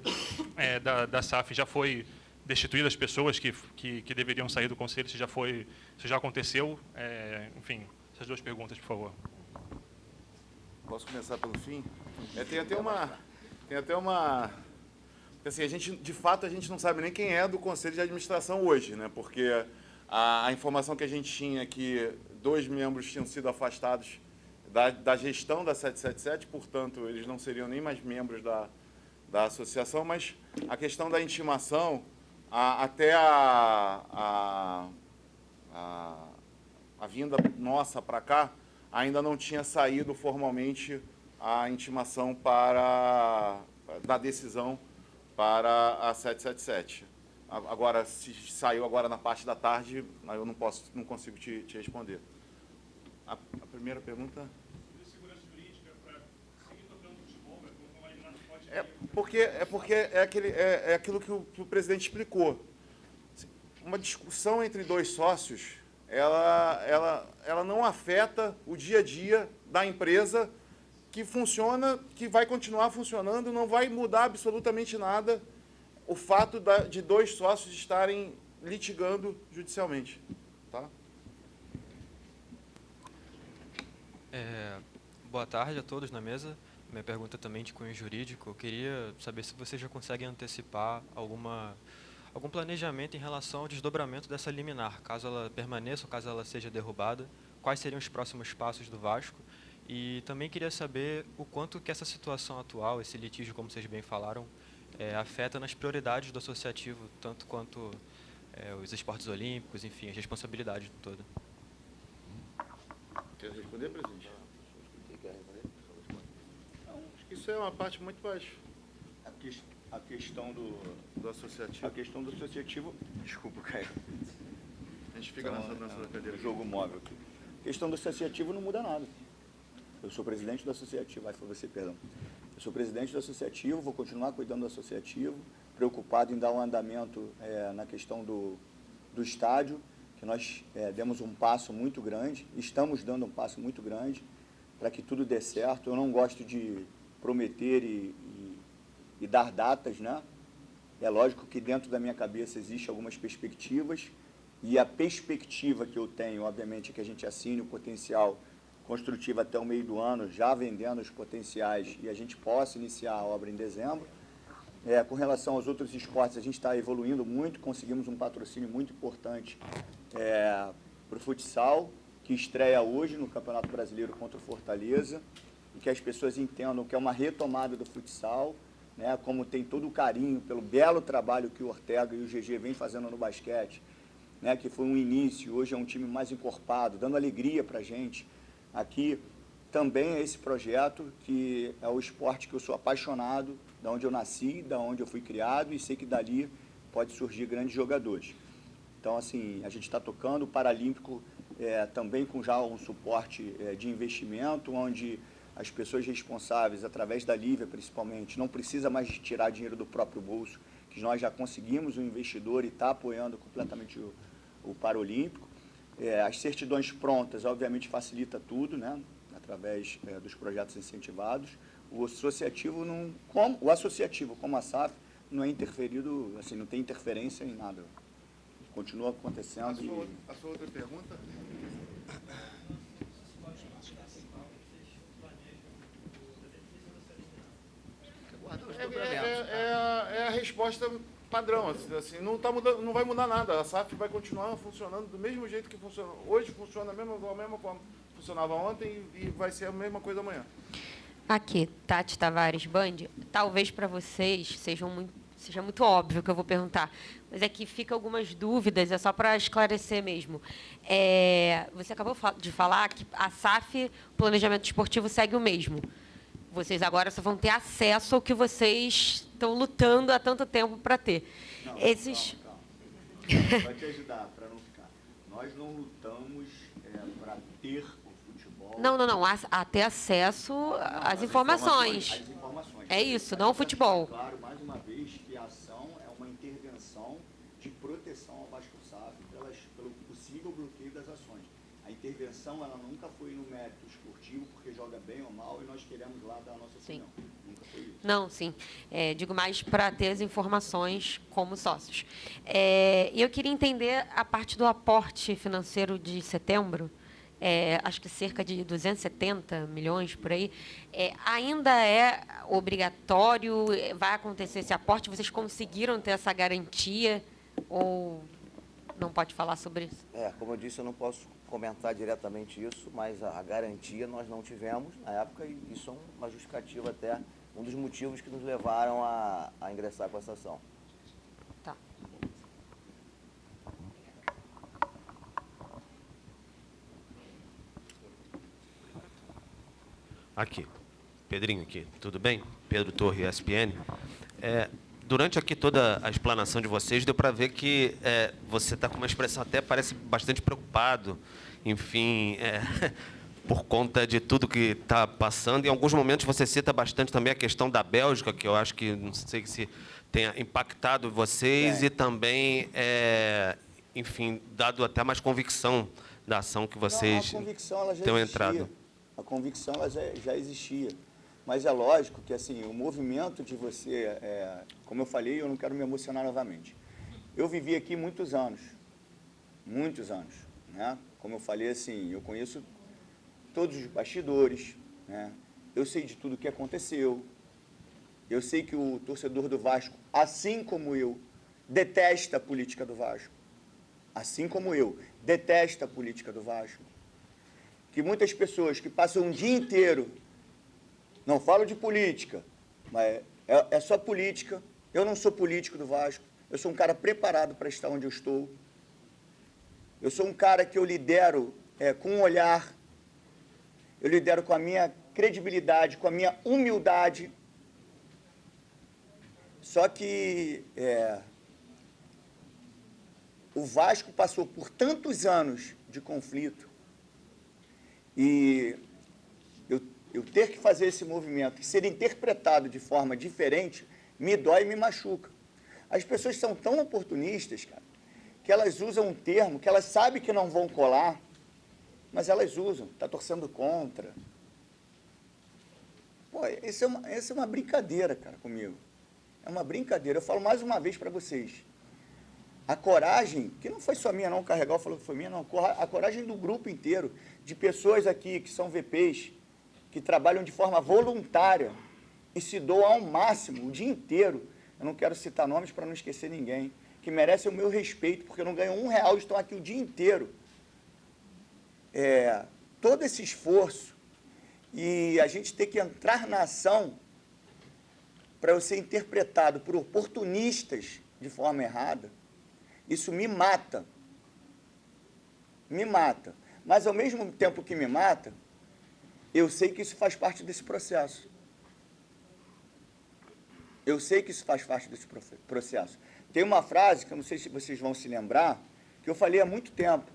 da SAF já foi destituído, as pessoas que deveriam sair do conselho, se já aconteceu. Enfim, essas duas perguntas, por favor. Posso começar pelo fim? Tem até uma... Assim, de fato, a gente não sabe nem quem é do Conselho de Administração hoje, né? Porque a informação que a gente tinha é que 2 membros tinham sido afastados da gestão da 777, portanto, eles não seriam nem mais membros da associação, mas a questão da intimação, até a vinda nossa para cá, ainda não tinha saído formalmente a intimação da decisão para a 777. Agora, se saiu agora na parte da tarde, eu não consigo te responder. A primeira pergunta? Segurança jurídica para seguir tocando futebol, porque é aquilo que o presidente explicou. Uma discussão entre 2 sócios, ela não afeta o dia a dia da empresa que funciona, que vai continuar funcionando, não vai mudar absolutamente nada o fato de 2 sócios estarem litigando judicialmente. Tá? Boa tarde a todos na mesa. Minha pergunta também de cunho jurídico. Eu queria saber se vocês já conseguem antecipar algum planejamento em relação ao desdobramento dessa liminar, caso ela permaneça ou caso ela seja derrubada. Quais seriam os próximos passos do Vasco? E também queria saber o quanto que essa situação atual, esse litígio, como vocês bem falaram, afeta nas prioridades do associativo, tanto quanto os esportes olímpicos, enfim, as responsabilidades toda. Quer responder, presidente? Acho que isso é uma parte muito baixa. A questão do associativo. A questão do associativo... Desculpa, Caio. A gente fica nessa cadeira. Jogo móvel aqui. A questão do associativo não muda nada. Eu sou presidente do associativo, foi você, perdão. Eu sou presidente do associativo, vou continuar cuidando do associativo, preocupado em dar um andamento na questão do estádio, que nós demos um passo muito grande, estamos dando um passo muito grande para que tudo dê certo. Eu não gosto de prometer e dar datas, né? É lógico que dentro da minha cabeça existem algumas perspectivas, e a perspectiva que eu tenho, obviamente, é que a gente assine o potencial construtivo até o meio do ano, já vendendo os potenciais, e a gente possa iniciar a obra em dezembro. Com relação aos outros esportes, a gente está evoluindo muito, conseguimos um patrocínio muito importante para o futsal, que estreia hoje no Campeonato Brasileiro contra o Fortaleza, e que as pessoas entendam que é uma retomada do futsal, né, como tem todo o carinho pelo belo trabalho que o Ortega e o GG vêm fazendo no basquete, né, que foi um início, hoje é um time mais encorpado, dando alegria para a gente. Aqui também é esse projeto, que é o esporte que eu sou apaixonado, da onde eu nasci, da onde eu fui criado, e sei que dali pode surgir grandes jogadores. Então, assim, a gente está tocando o Paralímpico também com já um suporte de investimento, onde as pessoas responsáveis, através da Lívia principalmente, não precisa mais tirar dinheiro do próprio bolso, que nós já conseguimos um investidor e está apoiando completamente o Paralímpico. As certidões prontas, obviamente, facilita tudo, né, através dos projetos incentivados. O associativo, como a SAF, não é interferido, assim, não tem interferência em nada. Continua acontecendo. A sua outra pergunta? É a resposta padrão, assim, não tá mudando, não vai mudar nada. A SAF vai continuar funcionando do mesmo jeito que funciona hoje, funciona da mesma forma que funcionava ontem, e vai ser a mesma coisa amanhã. Aqui, Tati Tavares, Band. Talvez para vocês seja muito óbvio o que eu vou perguntar, mas é que fica algumas dúvidas, é só para esclarecer mesmo. Você acabou de falar que a SAF, o planejamento esportivo, segue o mesmo. Vocês agora só vão ter acesso ao que vocês estão lutando há tanto tempo para ter. Não, Esses... calma. Vai te ajudar, para não ficar. Nós não lutamos para ter o futebol... Não. A ter acesso às informações. As informações. É isso, não o futebol. Claro, mais uma vez, que a ação é uma intervenção de proteção ao Vasco SAF pelo possível bloqueio das ações. A intervenção, ela nunca foi no mérito esportivo, porque joga bem ou mal, e nós queremos lá dar a nossa opinião. Nunca foi isso. Não, sim. Digo mais para ter as informações como sócios. E eu queria entender a parte do aporte financeiro de setembro, acho que cerca de 270 milhões, por aí. Ainda é obrigatório? Vai acontecer esse aporte? Vocês conseguiram ter essa garantia? Ou não pode falar sobre isso? Como eu disse, eu não posso comentar diretamente isso, mas a garantia nós não tivemos na época, e isso é uma justificativa até, um dos motivos que nos levaram a ingressar com essa ação. Tá. Aqui, Pedrinho aqui, tudo bem? Pedro Torre, ESPN. Durante aqui toda a explanação de vocês, deu para ver que você está com uma expressão até parece bastante preocupado, enfim, por conta de tudo que está passando. Em alguns momentos você cita bastante também a questão da Bélgica, que eu acho que, não sei se tenha impactado vocês e também, enfim, dado até mais convicção da ação que vocês têm entrado. A convicção ela já existia. Mas é lógico que assim, o movimento de você, como eu falei, eu não quero me emocionar novamente. Eu vivi aqui muitos anos, né? Como eu falei, assim, eu conheço todos os bastidores, né? Eu sei de tudo o que aconteceu. Eu sei que o torcedor do Vasco, assim como eu, detesta a política do Vasco. Assim como eu, detesta a política do Vasco. Que muitas pessoas que passam um dia inteiro, não falo de política, mas é só política. Eu não sou político do Vasco. Eu sou um cara preparado para estar onde eu estou. Eu sou um cara que eu lidero com um olhar, eu lidero com a minha credibilidade, com a minha humildade. Só que o Vasco passou por tantos anos de conflito e eu ter que fazer esse movimento e ser interpretado de forma diferente me dói e me machuca. As pessoas são tão oportunistas, cara, que elas usam um termo que elas sabem que não vão colar, mas elas usam, está torcendo contra. Pô, essa é uma brincadeira, cara, comigo. É uma brincadeira. Eu falo mais uma vez para vocês. A coragem, que não foi só minha, não, o Carregal falou que foi minha, não. A coragem do grupo inteiro, de pessoas aqui que são VPs, que trabalham de forma voluntária e se doam ao máximo, o dia inteiro. Eu não quero citar nomes para não esquecer ninguém, que merecem o meu respeito, porque eu não ganho R$1 e estão aqui o dia inteiro. Todo esse esforço e a gente ter que entrar na ação para eu ser interpretado por oportunistas de forma errada, isso me mata. Me mata. Mas, ao mesmo tempo que me mata, eu sei que isso faz parte desse processo. Eu sei que isso faz parte desse processo. Tem uma frase, que eu não sei se vocês vão se lembrar, que eu falei há muito tempo.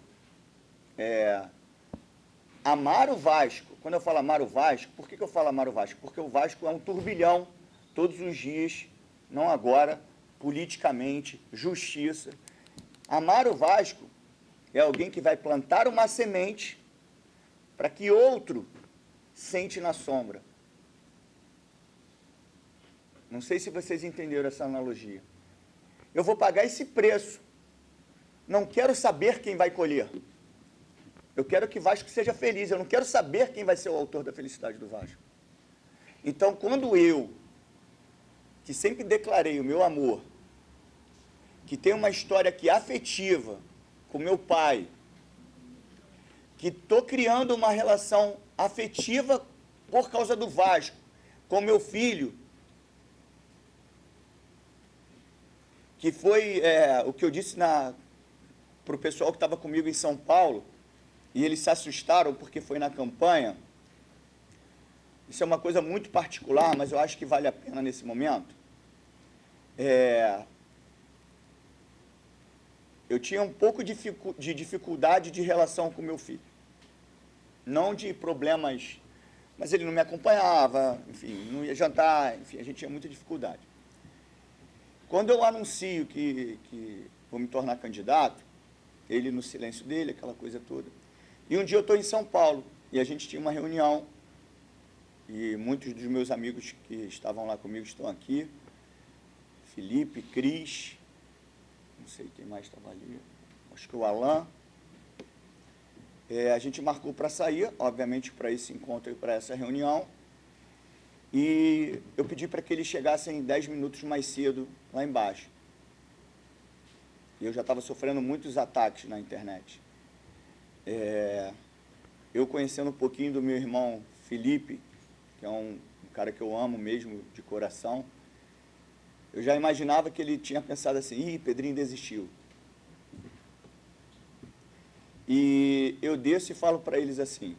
Amar o Vasco. Quando eu falo amar o Vasco, por que eu falo amar o Vasco? Porque o Vasco é um turbilhão, todos os dias, não agora, politicamente, justiça. Amar o Vasco é alguém que vai plantar uma semente para que outro sente na sombra. Não sei se vocês entenderam essa analogia. Eu vou pagar esse preço. Não quero saber quem vai colher. Eu quero que o Vasco seja feliz. Eu não quero saber quem vai ser o autor da felicidade do Vasco. Então, quando eu, que sempre declarei o meu amor, que tem uma história aqui afetiva com meu pai, que estou criando uma relação afetiva por causa do Vasco, com meu filho, que foi o que eu disse para o pessoal que estava comigo em São Paulo, e eles se assustaram porque foi na campanha. Isso é uma coisa muito particular, mas eu acho que vale a pena nesse momento. Eu tinha um pouco de dificuldade de relação com meu filho. Não de problemas, mas ele não me acompanhava, enfim, não ia jantar, enfim, a gente tinha muita dificuldade. Quando eu anuncio que vou me tornar candidato, ele no silêncio dele, aquela coisa toda. E um dia eu estou em São Paulo, e a gente tinha uma reunião, e muitos dos meus amigos que estavam lá comigo estão aqui, Felipe, Cris, não sei quem mais estava ali, acho que o Alain. A gente marcou para sair, obviamente, para esse encontro e para essa reunião, e eu pedi para que eles chegassem 10 minutos mais cedo lá embaixo. E eu já estava sofrendo muitos ataques na internet. Eu conhecendo um pouquinho do meu irmão Felipe, que é um cara que eu amo mesmo de coração, eu já imaginava que ele tinha pensado assim, ih, Pedrinho desistiu. E eu desço e falo para eles assim,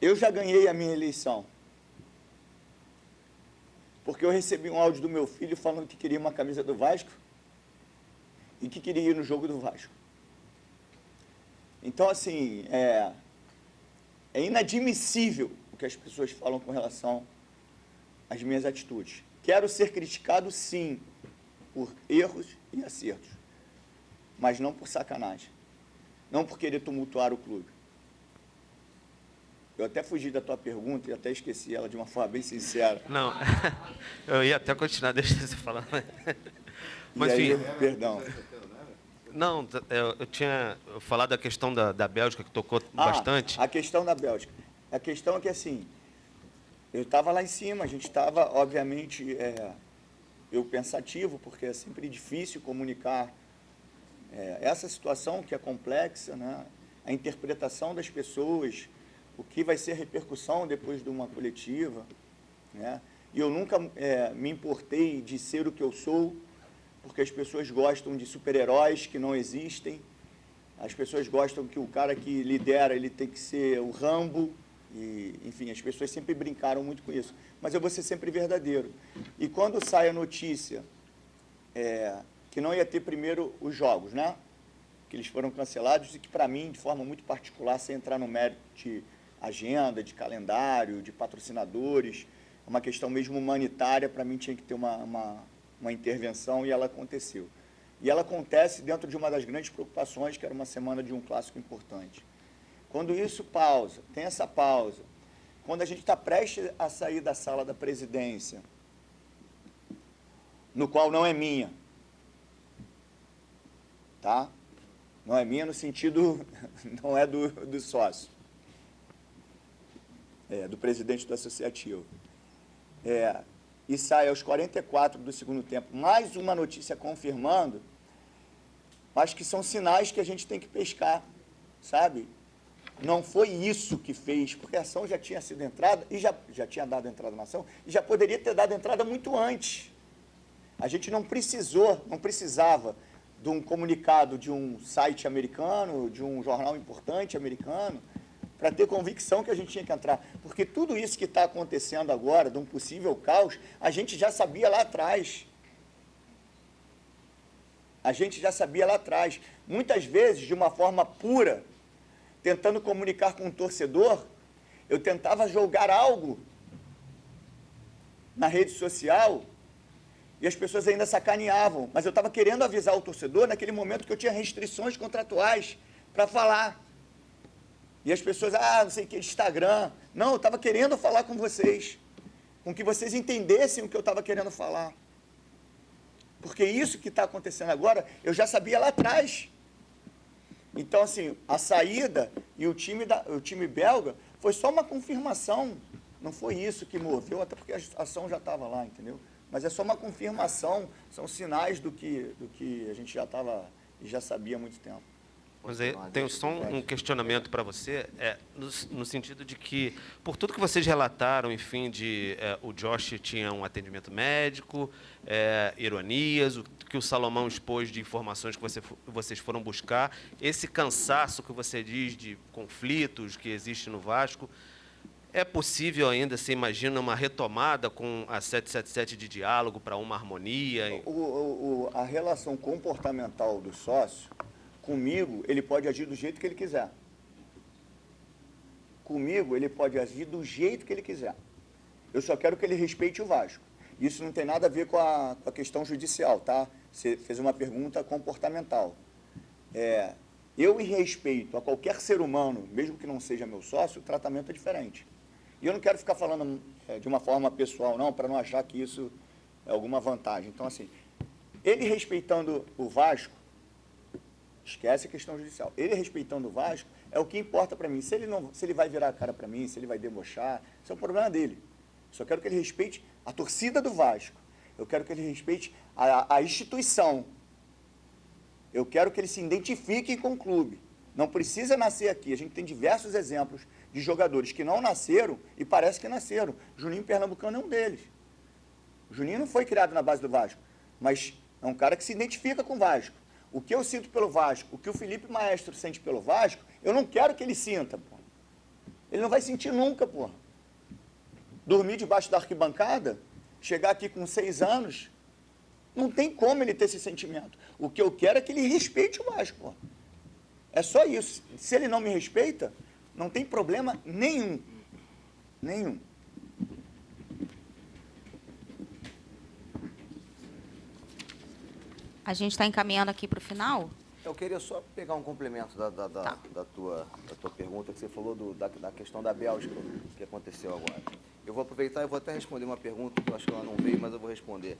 eu já ganhei a minha eleição, porque eu recebi um áudio do meu filho falando que queria uma camisa do Vasco e que queria ir no jogo do Vasco. Então, assim, é inadmissível o que as pessoas falam com relação às minhas atitudes. Quero ser criticado, sim, por erros e acertos, mas não por sacanagem, não por querer tumultuar o clube. Eu até fugi da tua pergunta e até esqueci ela de uma forma bem sincera. Não, eu ia até continuar, deixa você falar. Mas, e aí, enfim, perdão. Não, eu tinha falado da questão da Bélgica, que tocou bastante. A questão da Bélgica. A questão é que, assim, eu estava lá em cima, a gente estava, obviamente, eu pensativo, porque é sempre difícil comunicar essa situação que é complexa, né? A interpretação das pessoas, o que vai ser a repercussão depois de uma coletiva, né? E eu nunca me importei de ser o que eu sou, porque as pessoas gostam de super-heróis que não existem, as pessoas gostam que o cara que lidera, ele tem que ser o Rambo, e, enfim, as pessoas sempre brincaram muito com isso. Mas eu vou ser sempre verdadeiro. E quando sai a notícia que não ia ter primeiro os jogos, né? Que eles foram cancelados e que, para mim, de forma muito particular, sem entrar no mérito de agenda, de calendário, de patrocinadores, uma questão mesmo humanitária, para mim tinha que ter uma intervenção, e ela aconteceu. E ela acontece dentro de uma das grandes preocupações, que era uma semana de um clássico importante. Quando isso pausa, tem essa pausa, quando a gente está prestes a sair da sala da presidência, no qual não é minha, tá? Não é minha no sentido, não é do sócio, do presidente do associativo. E sai aos 44 do segundo tempo, mais uma notícia confirmando, acho que são sinais que a gente tem que pescar, sabe? Não foi isso que fez, porque a ação já tinha sido entrada, e já tinha dado entrada na ação, e já poderia ter dado entrada muito antes. A gente não precisava de um comunicado de um site americano, de um jornal importante americano, para ter convicção que a gente tinha que entrar. Porque tudo isso que está acontecendo agora, de um possível caos, a gente já sabia lá atrás. A gente já sabia lá atrás. Muitas vezes, de uma forma pura, tentando comunicar com o torcedor, eu tentava jogar algo na rede social e as pessoas ainda sacaneavam. Mas eu estava querendo avisar o torcedor naquele momento que eu tinha restrições contratuais para falar. E as pessoas, não sei o que, Instagram. Não, eu estava querendo falar com vocês, com que vocês entendessem o que eu estava querendo falar. Porque isso que está acontecendo agora, eu já sabia lá atrás. Então, assim, a saída e o time belga foi só uma confirmação. Não foi isso que moveu, até porque a ação já estava lá, entendeu? Mas é só uma confirmação, são sinais do que a gente já sabia há muito tempo. Mas aí tenho só um questionamento para você, no sentido de que, por tudo que vocês relataram, enfim, o Josh tinha um atendimento médico, ironias, o que o Salomão expôs de informações que vocês foram buscar, esse cansaço que você diz de conflitos que existe no Vasco, é possível ainda, você imagina, uma retomada com a 777 de diálogo para uma harmonia? A relação comportamental do sócio, comigo, ele pode agir do jeito que ele quiser. Comigo, ele pode agir do jeito que ele quiser. Eu só quero que ele respeite o Vasco. Isso não tem nada a ver com a questão judicial, tá? Você fez uma pergunta comportamental. Eu, em respeito a qualquer ser humano, mesmo que não seja meu sócio, o tratamento é diferente. E eu não quero ficar falando de uma forma pessoal, não, para não achar que isso é alguma vantagem. Então, assim, ele respeitando o Vasco, esquece a questão judicial. Ele respeitando o Vasco é o que importa para mim. Se ele vai virar a cara para mim, se ele vai debochar, isso é um problema dele. Só quero que ele respeite a torcida do Vasco. Eu quero que ele respeite a instituição. Eu quero que ele se identifique com o clube. Não precisa nascer aqui. A gente tem diversos exemplos de jogadores que não nasceram e parece que nasceram. Juninho Pernambucano é um deles. O Juninho não foi criado na base do Vasco, mas é um cara que se identifica com o Vasco. O que eu sinto pelo Vasco, o que o Felipe Maestro sente pelo Vasco, eu não quero que ele sinta, pô. Ele não vai sentir nunca, pô. Dormir debaixo da arquibancada, chegar aqui com 6 anos, não tem como ele ter esse sentimento. O que eu quero é que ele respeite o Vasco, pô. É só isso. Se ele não me respeita, não tem problema nenhum. Nenhum. A gente está encaminhando aqui para o final. Eu queria só pegar um complemento da tua pergunta, que você falou da questão da Bélgica, que aconteceu agora. Eu vou aproveitar e vou até responder uma pergunta, que eu acho que ela não veio, mas eu vou responder.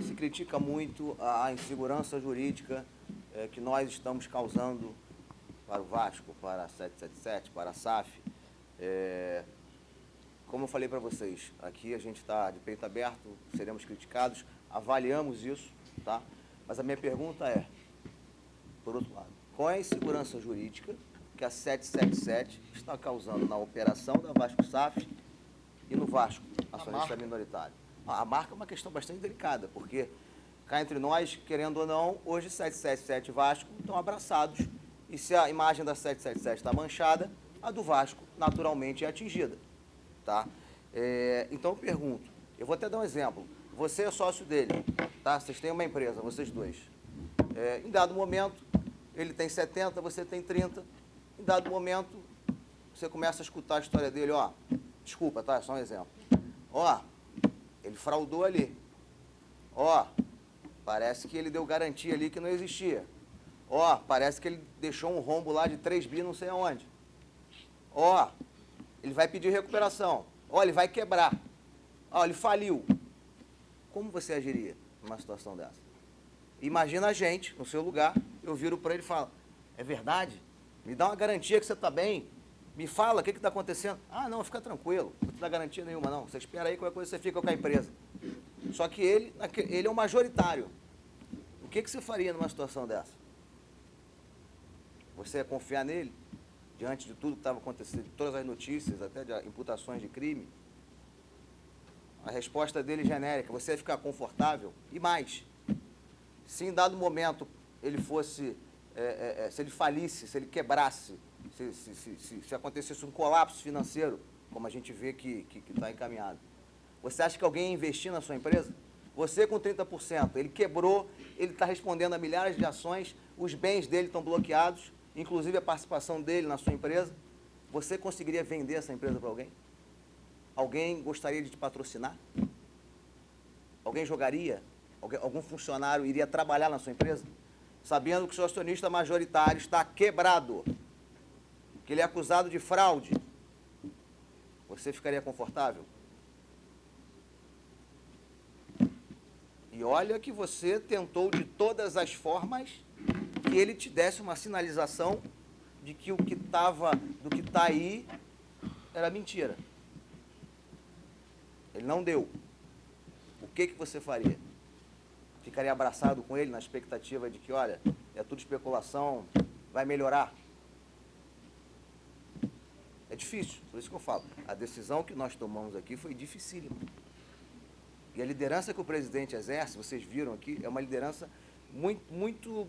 Se critica muito a insegurança jurídica que nós estamos causando para o Vasco, para a 777, para a SAF. Como eu falei para vocês, aqui a gente está de peito aberto, seremos criticados, avaliamos isso, tá? Mas a minha pergunta é, por outro lado, qual é a insegurança jurídica que a 777 está causando na operação da Vasco SAF e no Vasco, acionista minoritário? A marca é uma questão bastante delicada, porque cá entre nós, querendo ou não, hoje 777 e Vasco estão abraçados, e se a imagem da 777 está manchada, a do Vasco naturalmente é atingida, tá? Então eu pergunto, eu vou até dar um exemplo, você é sócio dele, tá? Vocês têm uma empresa, vocês dois. Em dado momento, ele tem 70, você tem 30, em dado momento, você começa a escutar a história dele, ó, desculpa, tá? Só um exemplo. Ó, ele fraudou ali. Ó, parece que ele deu garantia ali que não existia. Ó, parece que ele deixou um rombo lá de 3 bi não sei aonde. Ó, ele vai pedir recuperação. Ó, ele vai quebrar. Ó, ele faliu. Como você agiria numa situação dessa? Imagina a gente, no seu lugar, eu viro para ele e falo, é verdade? Me dá uma garantia que você está bem. Me fala o que está acontecendo. Ah, não, fica tranquilo. Não te dá garantia nenhuma, não. Você espera aí, qualquer coisa você fica com a empresa. Só que ele é o majoritário. O que você faria numa situação dessa? Você ia confiar nele? Diante de tudo que estava acontecendo, de todas as notícias, até de imputações de crime? A resposta dele é genérica. Você ia ficar confortável? E mais, se em dado momento ele fosse, se ele falisse, se ele quebrasse, se acontecesse um colapso financeiro, como a gente vê que está encaminhado, você acha que alguém ia investir na sua empresa? Você com 30%, ele quebrou, ele está respondendo a milhares de ações, os bens dele estão bloqueados, inclusive a participação dele na sua empresa. Você conseguiria vender essa empresa para alguém? Alguém gostaria de te patrocinar? Alguém jogaria? Algum funcionário iria trabalhar na sua empresa? Sabendo que o seu acionista majoritário está quebrado, que ele é acusado de fraude, você ficaria confortável? E olha que você tentou de todas as formas que ele te desse uma sinalização de que o que do que está aí era mentira. Ele não deu. O que você faria? Ficaria abraçado com ele na expectativa de que, olha, é tudo especulação, vai melhorar. É difícil, por isso que eu falo. A decisão que nós tomamos aqui foi dificílima. E a liderança que o presidente exerce, vocês viram aqui, é uma liderança muito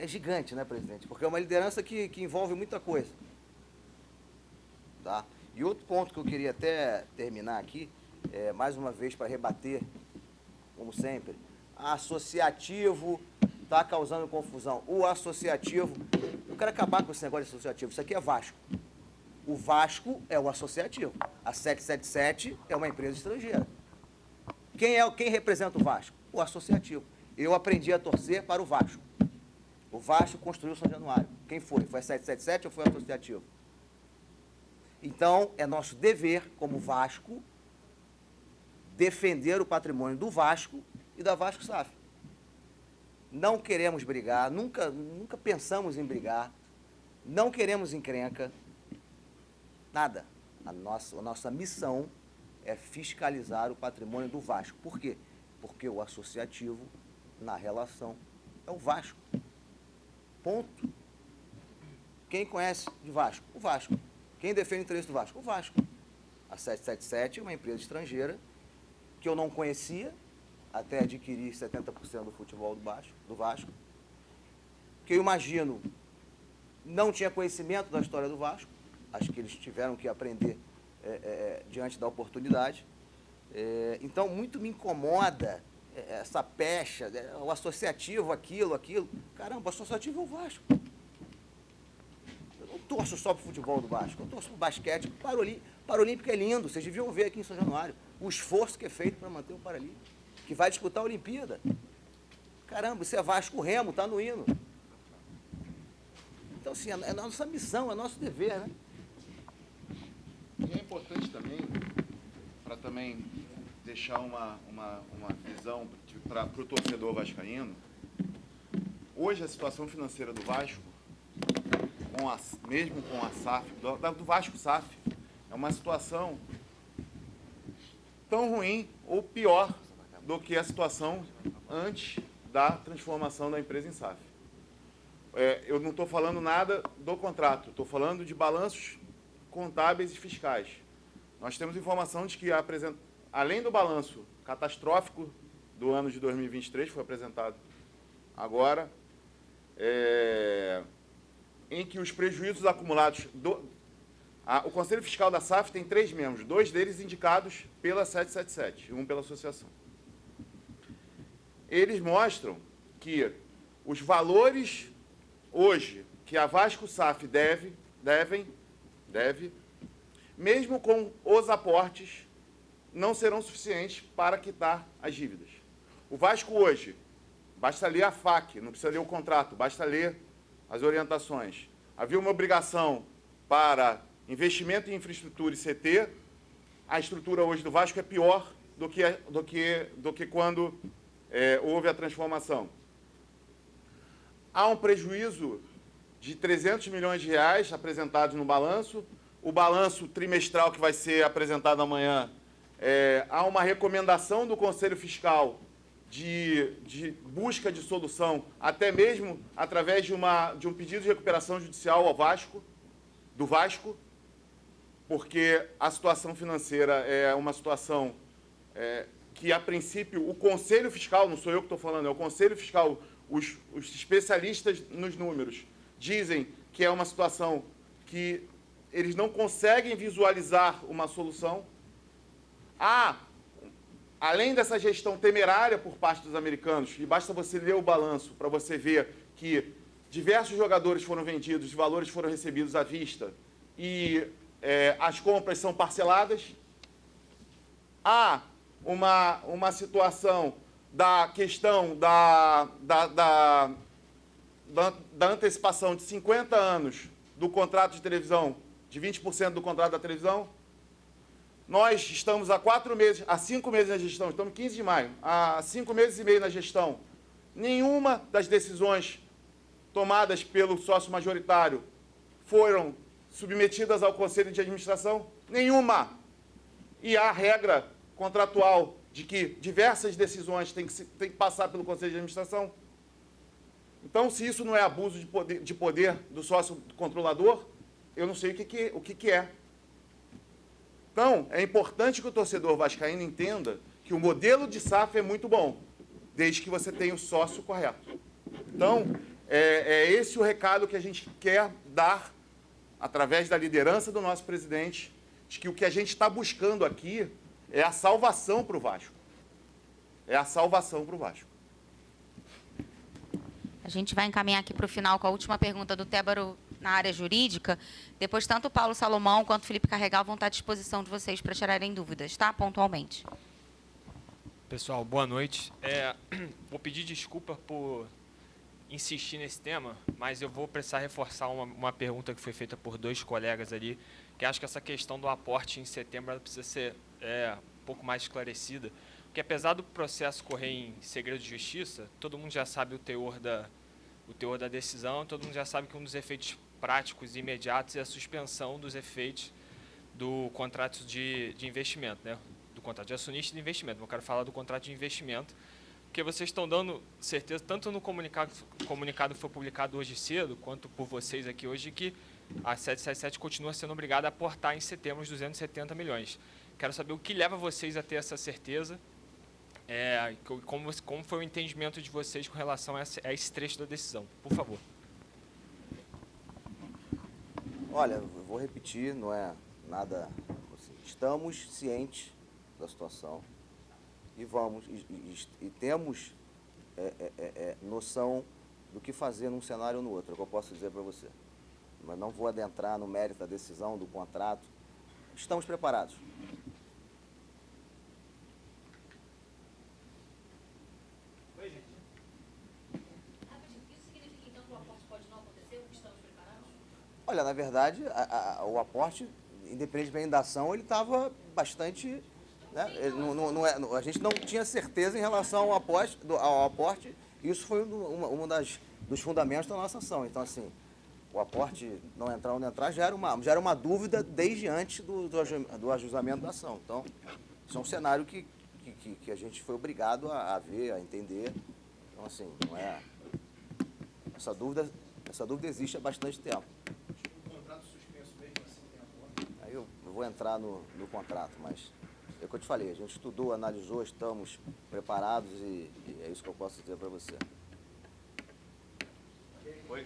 gigante, né, presidente? Porque é uma liderança que envolve muita coisa. Tá? E outro ponto que eu queria até terminar aqui, mais uma vez para rebater, como sempre, associativo está causando confusão. O associativo, eu quero acabar com esse negócio de associativo, isso aqui é Vasco. O Vasco é o associativo. A 777 é uma empresa estrangeira. Quem representa o Vasco? O associativo. Eu aprendi a torcer para o Vasco. O Vasco construiu São Januário. Quem foi? Foi a 777 ou foi o associativo? Então, é nosso dever, como Vasco, defender o patrimônio do Vasco e da Vasco SAF. Não queremos brigar, nunca pensamos em brigar, não queremos encrenca, nada. A nossa missão é fiscalizar o patrimônio do Vasco. Por quê? Porque o associativo, na relação, é o Vasco. Ponto. Quem conhece de Vasco? O Vasco. Quem defende o interesse do Vasco? O Vasco. A 777 é uma empresa estrangeira que eu não conhecia, até adquirir 70% do futebol do Vasco, que eu imagino não tinha conhecimento da história do Vasco, acho que eles tiveram que aprender diante da oportunidade. Então, muito me incomoda essa pecha, o associativo, aquilo. Caramba, o associativo é o Vasco. Eu não torço só para o futebol do Vasco, eu torço para o basquete. O Paralímpico é lindo, vocês deviam ver aqui em São Januário o esforço que é feito para manter o Paralímpico, que vai disputar a Olimpíada. Caramba, isso é Vasco Remo, está no hino. Então, assim, é nossa missão, é nosso dever, né? E é importante também, para também deixar uma visão para o torcedor vascaíno, hoje a situação financeira do Vasco, mesmo com a SAF, do Vasco SAF, é uma situação tão ruim ou pior do que a situação antes da transformação da empresa em SAF. Eu não estou falando nada do contrato, estou falando de balanços contábeis e fiscais. Nós temos informação de que, além do balanço catastrófico do ano de 2023, que foi apresentado agora, em que os prejuízos acumulados... o Conselho Fiscal da SAF tem 3 membros, 2 deles indicados pela 777 e 1 pela associação. Eles mostram que os valores hoje que a Vasco SAF deve, mesmo com os aportes, não serão suficientes para quitar as dívidas. O Vasco hoje, basta ler a FAQ, não precisa ler o contrato, basta ler as orientações. Havia uma obrigação para investimento em infraestrutura e CT, a estrutura hoje do Vasco é pior do que quando houve a transformação. Há um prejuízo de 300 milhões de reais apresentados no balanço. O balanço trimestral que vai ser apresentado amanhã, há uma recomendação do Conselho Fiscal de busca de solução, até mesmo através de um pedido de recuperação judicial do Vasco, porque a situação financeira é uma situação que, a princípio, o Conselho Fiscal, não sou eu que estou falando, é o Conselho Fiscal, os especialistas nos números, dizem que é uma situação que eles não conseguem visualizar uma solução. Além dessa gestão temerária por parte dos americanos, e basta você ler o balanço para você ver que diversos jogadores foram vendidos, os valores foram recebidos à vista e as compras são parceladas. Há uma situação da questão da antecipação de 50 anos do contrato de televisão, de 20% do contrato da televisão. Nós estamos há 5 meses na gestão, estamos 15 de maio, há 5 meses e meio na gestão. Nenhuma das decisões tomadas pelo sócio majoritário foram submetidas ao Conselho de Administração? Nenhuma. E há regra contratual de que diversas decisões têm que passar pelo Conselho de Administração. Então, se isso não é abuso de poder do sócio controlador, eu não sei o que é. Então, é importante que o torcedor vascaíno entenda que o modelo de SAF é muito bom, desde que você tenha o sócio correto. Então, é esse o recado que a gente quer dar, através da liderança do nosso presidente, de que o que a gente está buscando aqui é a salvação para o Vasco. É a salvação para o Vasco. A gente vai encaminhar aqui para o final com a última pergunta do Tébaro na área jurídica. Depois, tanto o Paulo Salomão quanto o Felipe Carregal vão estar à disposição de vocês para tirarem dúvidas, tá? Pontualmente. Pessoal, boa noite. Vou pedir desculpa por insistir nesse tema, mas eu vou precisar reforçar uma pergunta que foi feita por 2 colegas ali, que acho que essa questão do aporte em setembro ela precisa ser um pouco mais esclarecida, porque apesar do processo correr em segredo de justiça, todo mundo já sabe o teor da decisão, todo mundo já sabe que um dos efeitos práticos e imediatos é a suspensão dos efeitos do contrato de investimento, né? Do contrato de acionista de investimento. Eu quero falar do contrato de investimento, porque vocês estão dando certeza, tanto no comunicado que foi publicado hoje cedo, quanto por vocês aqui hoje, que a 777 continua sendo obrigada a aportar em setembro os 270 milhões. Quero saber o que leva vocês a ter essa certeza, como foi o entendimento de vocês com relação a esse trecho da decisão. Por favor. Olha, eu vou repetir, não é nada... Assim, estamos cientes da situação e temos noção do que fazer num cenário ou no outro, é o que eu posso dizer para você. Mas não vou adentrar no mérito da decisão, do contrato. Estamos preparados. Olha, na verdade, o aporte, independentemente da ação, ele estava bastante... Né? A gente não tinha certeza em relação ao aporte, e isso foi dos fundamentos da nossa ação. Então, assim, o aporte não entrar ou não entrar já era uma dúvida desde antes do ajustamento da ação. Então, isso é um cenário que a gente foi obrigado a ver, a entender. Então, assim, não é... Essa dúvida existe há bastante tempo. Aí eu vou entrar no contrato, mas é o que eu te falei, a gente estudou, analisou, estamos preparados e é isso que eu posso dizer para você. Oi.